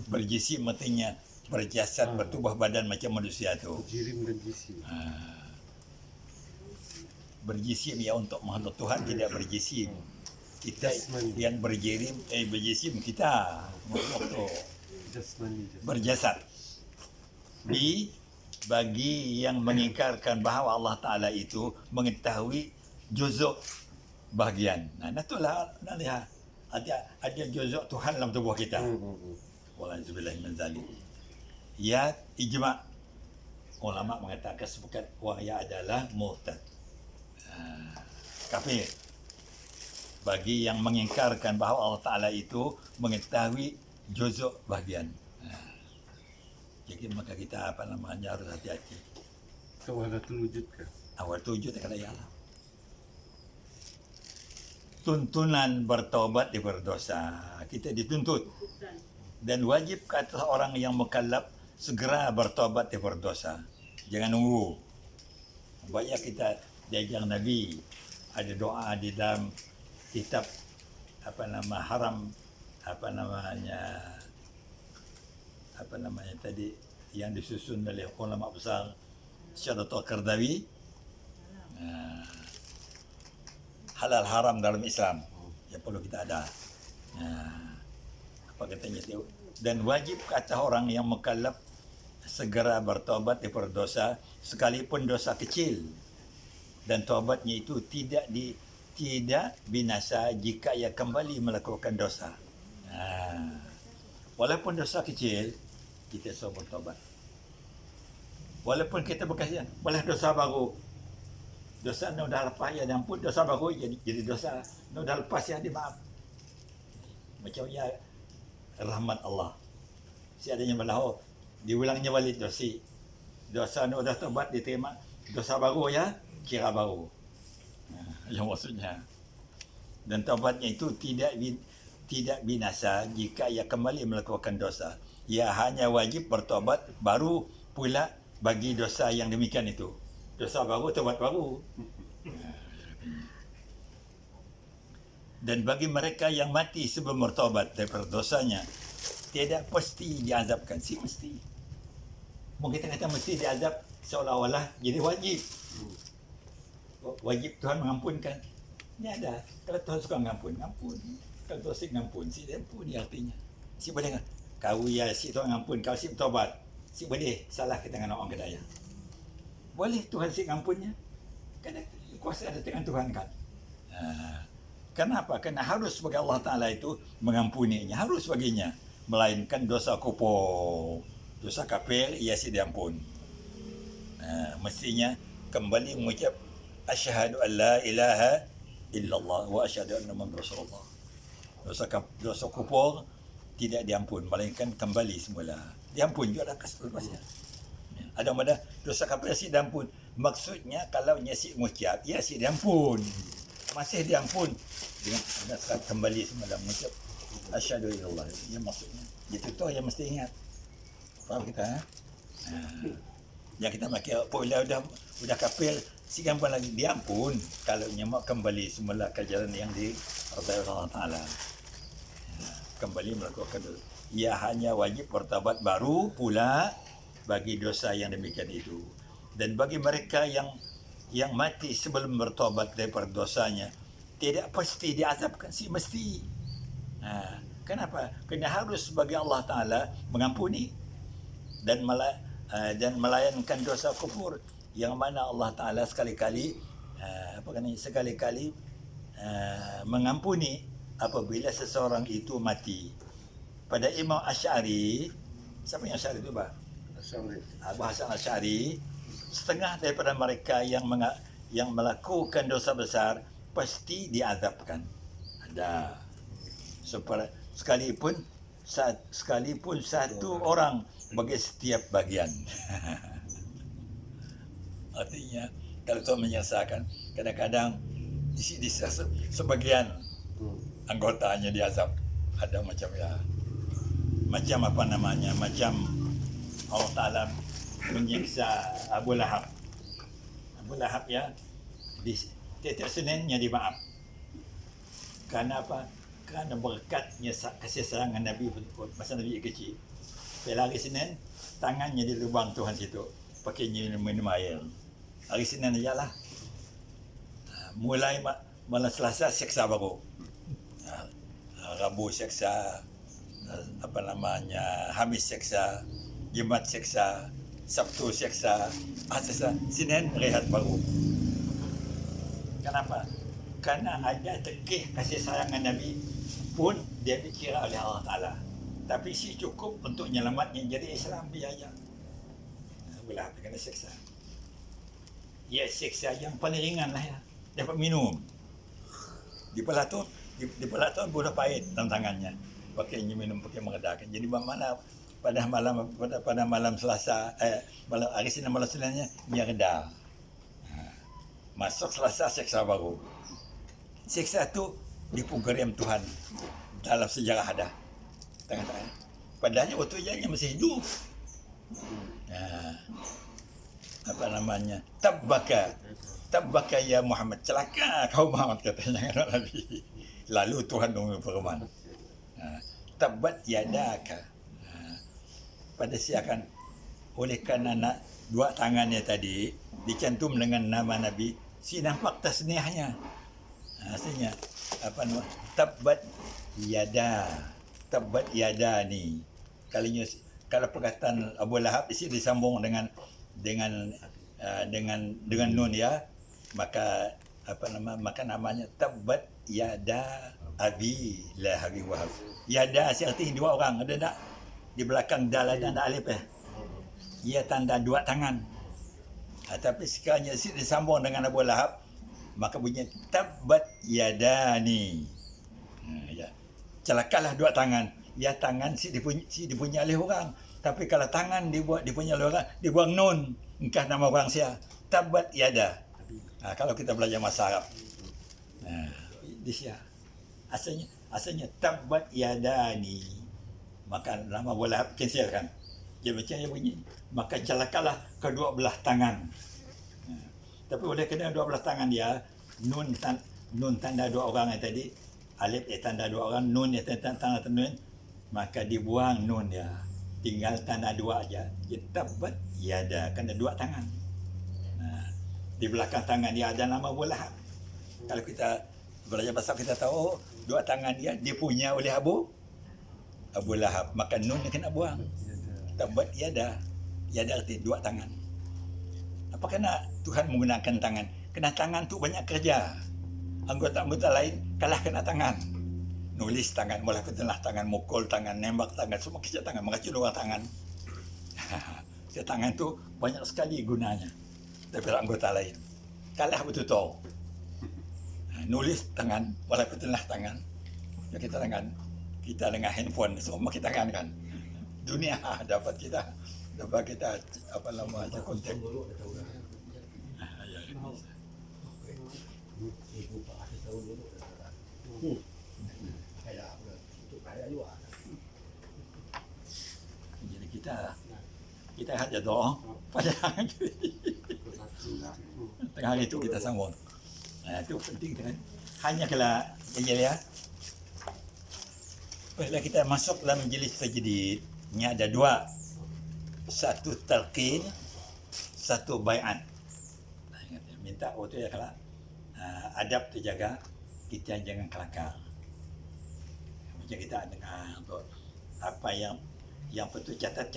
Berjisim artinya berjasad, bertubuh badan macam manusia tu. Jirim dan jisim. Berjisim ya, untuk makhluk Tuhan tidak berjisim. Kita yang berjisim kita makhluk tu Jasmani. berjasad. Bagi yang mengingkarkan bahawa Allah Ta'ala itu mengetahui juzuk bahagian. Nah itulah nak lihat ada juzuk Tuhan dalam tubuh kita. Walhamdulillah min zalik. Ya ijma' ulama mengatakan sepakat orang yang adalah murtad, kafir. Bagi yang mengingkarkan bahawa Allah Ta'ala itu mengetahui juzuk bahagian. Jadi maka kita harus hati-hati. Kewalatul wujud ke? Awal tujuh kata ya Allah. Tuntunan bertaubat di berdosa. Kita dituntut. Dan wajib ke atas orang yang mukallaf segera bertaubat di berdosa. Jangan nunggu. Banyak kita diajar Nabi. Ada doa di dalam kitab haram tadi yang disusun oleh ulama besar Syaratul Qardawi, halal haram dalam Islam yang perlu kita ada. Apa katanya itu? Dan wajib ke atas orang yang mukallaf segera bertaubat daripada dosa sekalipun dosa kecil, dan taubatnya itu tidak binasa jika ia kembali melakukan dosa. Walaupun dosa kecil, kita suruh bertaubat. Walaupun kita berkasihan, boleh dosa baru. Dosa yang dah lepas ya diampun, dosa baru jadi dosa. Yang dah lepas ya dimaaf. Macam ya rahmat Allah. Si adanya berlahu, diulangnya balik dosa. Dosa yang dah taubat diterima, dosa baru ya, kira baru. Yang maksudnya. Dan taubatnya itu tidak binasa jika ia kembali melakukan dosa. Ia hanya wajib bertobat baru pula bagi dosa yang demikian itu. Dosa baru, taubat baru. Dan bagi mereka yang mati sebelum bertobat daripada dosanya, tidak pasti diazabkan. Si mesti. Mungkin kita kata mesti diazab seolah-olah jadi wajib. Wajib Tuhan mengampunkan. Ini ada. Kalau Tuhan suka mengampun, ngampun. Kalau Tuhan si ngampun, si ampun dia artinya. Si boleh kan? Kau ya si Tuhan ngampun, kau si bertobat. Si boleh salah ke tangan orang kedaya. Boleh Tuhan si ngampunnya. Kerana kuasa ada tangan Tuhan kan. Kenapa? Kerana harus bagi Allah Ta'ala itu mengampuninya. Harus baginya. Melainkan dosa kufur, dosa kafir, ia si diampun. Mestinya kembali mengucap asyhadu an la ilaha illallah wa asyhadu anna muhammadar rasulullah. Dosa kufur tidak diampun, melainkan kembali semula. Diampun juga dah lepasnya. Ada mana dosa kafir si diampun. Maksudnya kalau nyasi mengucap, ya si diampun. Masih diampun dengan kembali semula mengucap asyhadu illallah. Ya maksudnya. Itu tu yang mesti ingat. Faham kita? Yang kita pakai apabila udah kafir, si gampang lagi diampun kalau nyamak kembali semula ke jalan yang diridai Allah Ta'ala. kembali melakukan dosa. Ia hanya wajib bertaubat baru pula bagi dosa yang demikian itu. Dan bagi mereka yang mati sebelum bertobat daripada dosanya, tidak pasti diazabkan, si mesti. Kenapa? Kerana harus bagi Allah Ta'ala mengampuni dan melayankan dosa kufur, yang mana Allah Ta'ala sekali-kali mengampuni apabila seseorang itu mati. Pada Imam Asy'ari, siapa yang Asy'ari itu, Bah? Abu Hasan Asy'ari, setengah daripada mereka yang melakukan dosa besar pasti diazabkan. Ada sekalipun satu orang bagi setiap bagian. Artinya kalau Tuhan menyelesaikan, kadang-kadang di sebagian anggotanya diazab. Ada macam macam Allah Ta'ala menyiksa Abu Lahab. Abu Lahab ya, di tiap Seninnya dimaaf. Kerana apa? Kerana berkatnya kasih sayangan Nabi masa Nabi kecil. Pada hari Senin, tangannya di lubang Tuhan situ, pakai minum air. Hari Senin aja lah. Mulai malam Selasa seksa baru. Rabu seksa, Hamis seksa, Jumat seksa, Sabtu seksa, Senin rehat baru. Kenapa? Karena ada tegih kasih sayangan Nabi pun dia dikira oleh Allah Ta'ala. Tapi si cukup untuk nyelamatnya jadi Islam dia aja. Belah kena seksa. Ya, seksa yang paling ringan lah ya. Dapat minum. Di Pelaton budak pahit dalam tangannya. Pakainya minum pakai mengedarkan. Jadi mana pada malam Selasa, malam hari Senin malam Seninnya dia reda. Masuk Selasa seksa baru. Seksa tu dipugariam Tuhan dalam sejarah ada. Tengah-tengah. Padahal waktu dia masih hidup. Tabbaka ya Muhammad, celaka kau Muhammad, katanya Nabi. Lalu Tuhan berfirman, tabbat yadaka. Pada siakan, oleh kerana dua tangannya tadi dicantum dengan nama Nabi, si nampak tasniahnya. Maksudnya tabbat yada ni. Kalau perkataan Abu Lahab isi disambung dengan nun ya, maka namanya tabbat yada abi lahabi wahab. Yada artinya dua orang, ada tak di belakang dal ada alif ia tanda dua tangan. Tapi sekiranya disambung dengan Abu Lahab, maka bunyi tabbat yadani. Ya. Celakalah dua tangan. Ya, tangan dipunya oleh orang. Tapi kalau tangan dipunya oleh orang, dibuang nun. Engkau nama orang sia. Tabbat yada. Kalau kita belajar bahasa Arab. Di sia. Asalnya tabbat yadani. Maka nama Abu Lahab cancel kan. Dia macam dia bunyi. Maka celakalah kedua belah tangan. Tapi oleh kerana dua belah tangan dia, nun tanda dua orang yang tadi, alif tanda dua orang, nun tanda nun, maka dibuang nun dia. Tinggal tanda dua aja. Tabbat yada, kerana dua tangan. Di belakang tangan dia ada nama Abu Lahab. Kalau kita belajar bahasa kita tahu dua tangan dia dipunya oleh Abu Lahab, maka nun dia kena buang. Tabbat yada. Yada arti dua tangan. Apa kena Tuhan menggunakan tangan? Kena tangan tu banyak kerja. Anggota-anggota lain kalah kena tangan. Nulis tangan, mulai petenlah tangan, mukul tangan, nembak tangan, semua kerja tangan, mengacau dua tangan. Tangan tu banyak sekali gunanya daripada anggota lain. Kalah betul-betul. Nulis tangan, mulai petenlah tangan. Kita dengan handphone, semua kita tangan kan. Dunia dapat kita kontak. Jadi kita hanya doa pada hari itu. Tengah hari itu kita sambung. Itu penting kan. Hanya kalau ya Bila kita masuk dalam majlis tajdid, nya ada dua. Satu talqin, satu bai'at. Minta tu ya kalau adab terjaga, kita jangan kelakar. Macam kita dengar tu apa yang betul catat.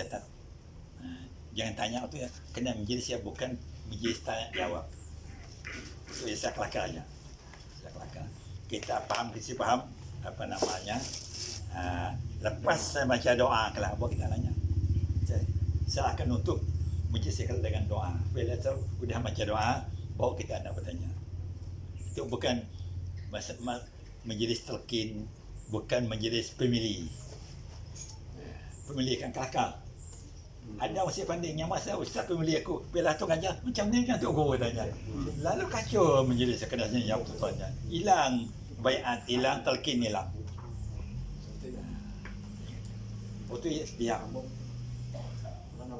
Jangan tanya tu ya, kena majlis ya, bukan majlis tanya jawab. Itu saya kelakar aja. Saya kelakar. Kita faham, kita faham apa namanya. Lepas saya baca doa kelak, buat kita nanya. Saya akan nutup majlis saya dengan doa. Bila saya sudah baca doa, bawa kita nak bertanya. Itu bukan majlis talqin, bukan majlis pemilih. Pemilih kan kelakar. Ada orang pandai yang masa ustaz pemilih aku. Bila tu ngajar, macam ni kan tu guru tanya. Lalu kacau majlis saya kena jawab tuannya. Hilang baiat, hilang talqin, hilang. Itu dia.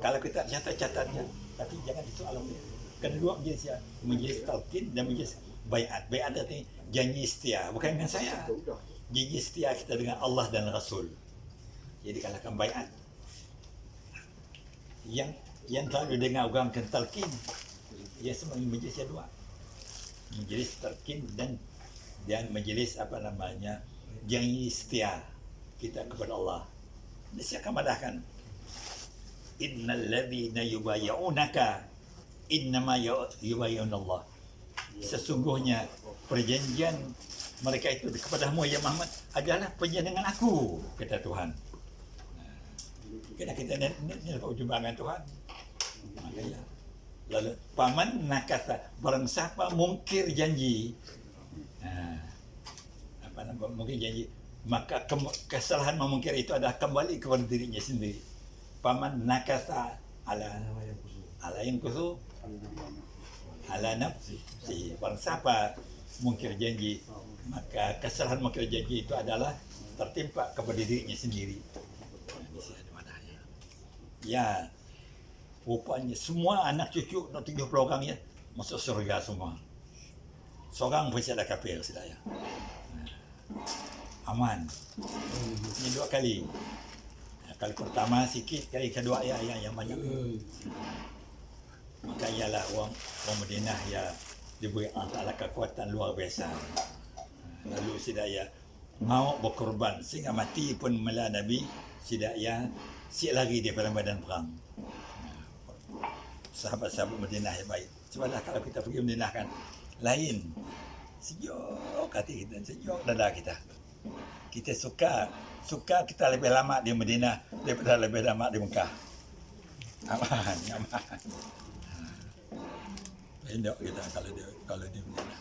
Kalau kita catat-catatnya, tapi jangan disoal. Kena dua majlis ya, majlis talqin dan majlis baiat. Baiat artinya janji setia, bukan dengan saya. Janji setia kita dengan Allah dan Rasul. Jadi kalahkan baiat. Yang selalu dengar orang kata talqin, ia semua majlis yang dua. Majlis talqin dan majlis apa namanya, janji setia kita kepada Allah. Dia saya akan madahkan. Innal ladzina yubayyi'unaka innama yubayyi'un Allah. Sesungguhnya perjanjian mereka itu kepadamu ya Muhammad adalah perjanjian dengan aku, kata Tuhan. Kena kita ni perjumpaan Tuhan. Makanya lalu paman nakata, barang siapa mungkir janji, apa nama mungkir janji, maka kesalahan memungkir itu adalah kembali kepada dirinya sendiri. Paman nakasa ala yang kusu ala nafsi. Barang siapa mungkir janji, maka kesalahan mungkir janji itu adalah tertimpa kepada dirinya sendiri. Ya, rupanya semua anak cucu nak 70 orang ya masuk surga semua. Seorang pun ada kafir sedaya. Aman. Ini 2 kali. Kali pertama sikit, kali kedua ya yang banyak. Maka ialah orang Madinah ya diberi Allah kekuatan luar biasa. Lalu sedaya mau berkorban sehingga mati pun mela Nabi sedaya siap lagi daripada medan perang. Sahabat-sahabat Madinah yang baik. Sebablah kalau kita pergi Madinah kan lain. Sejuk hati kita, sejuk dada kita. Kita suka kita lebih lama di Madinah daripada lebih lama di Mekah. Aman. Endak kita kalau di Madinah.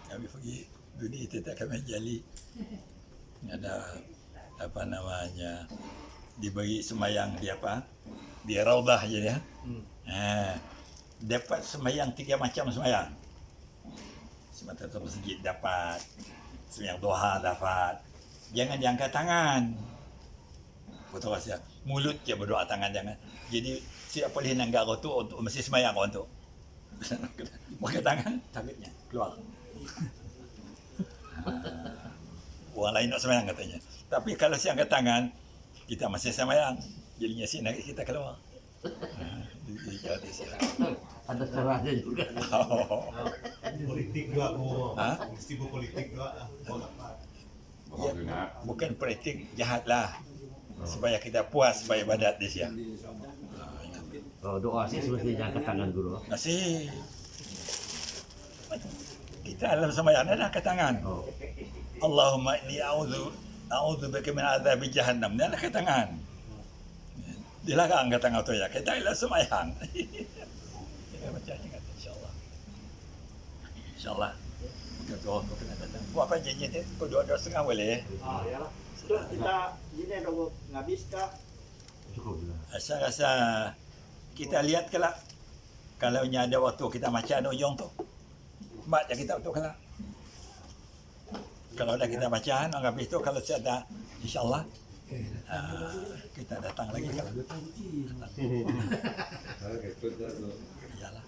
Kami pergi dunia kita kami jali. Ada apa namanya, dibagi semayang di apa? Di Raudah je dia. Dapat semayang 3 macam semayang. Semata masjid dapat, semayang duha dapat. Jangan diangkat tangan. Betul rasa. Mulut je berdoa, tangan jangan. Jadi siapa boleh nanggara tu untuk mesti semayang orang tu. Pakai tangan, takutnya keluar. Orang lain nak semayang katanya. Tapi kalau si angkat tangan, kita masih semayang. Jadinya si nak kita keluar. Ada caranya juga. Politik juga bu. Ha? Mesti politik juga. Ya, bukan politik jahatlah. Supaya kita puas supaya ibadat di siang. Kalau doa sih semestinya angkat tangan dulu. Masih. Kita dalam sembahyang ada angkat tangan. Allahumma inni a'udzu bika min adzabi jahannam. Dia angkat tangan. Dilarang angkat tangan tu ya. Kita dalam sembahyang. Kita baca ingat insya-Allah. Insya-Allah. Kita doa untuk kena datang. Buat apa janji ni? Doa-doa setengah boleh. Yalah. Sudah kita ini dah ngabis kah? Cukup lah. Saya rasa kita lihat kelak kalau ada waktu kita macam ujung tu. Mat yang kita untuk kelak. Kalau ada kita bacaan, habis tu kalau ada insya-Allah kita datang lagi kalau. Iyalah.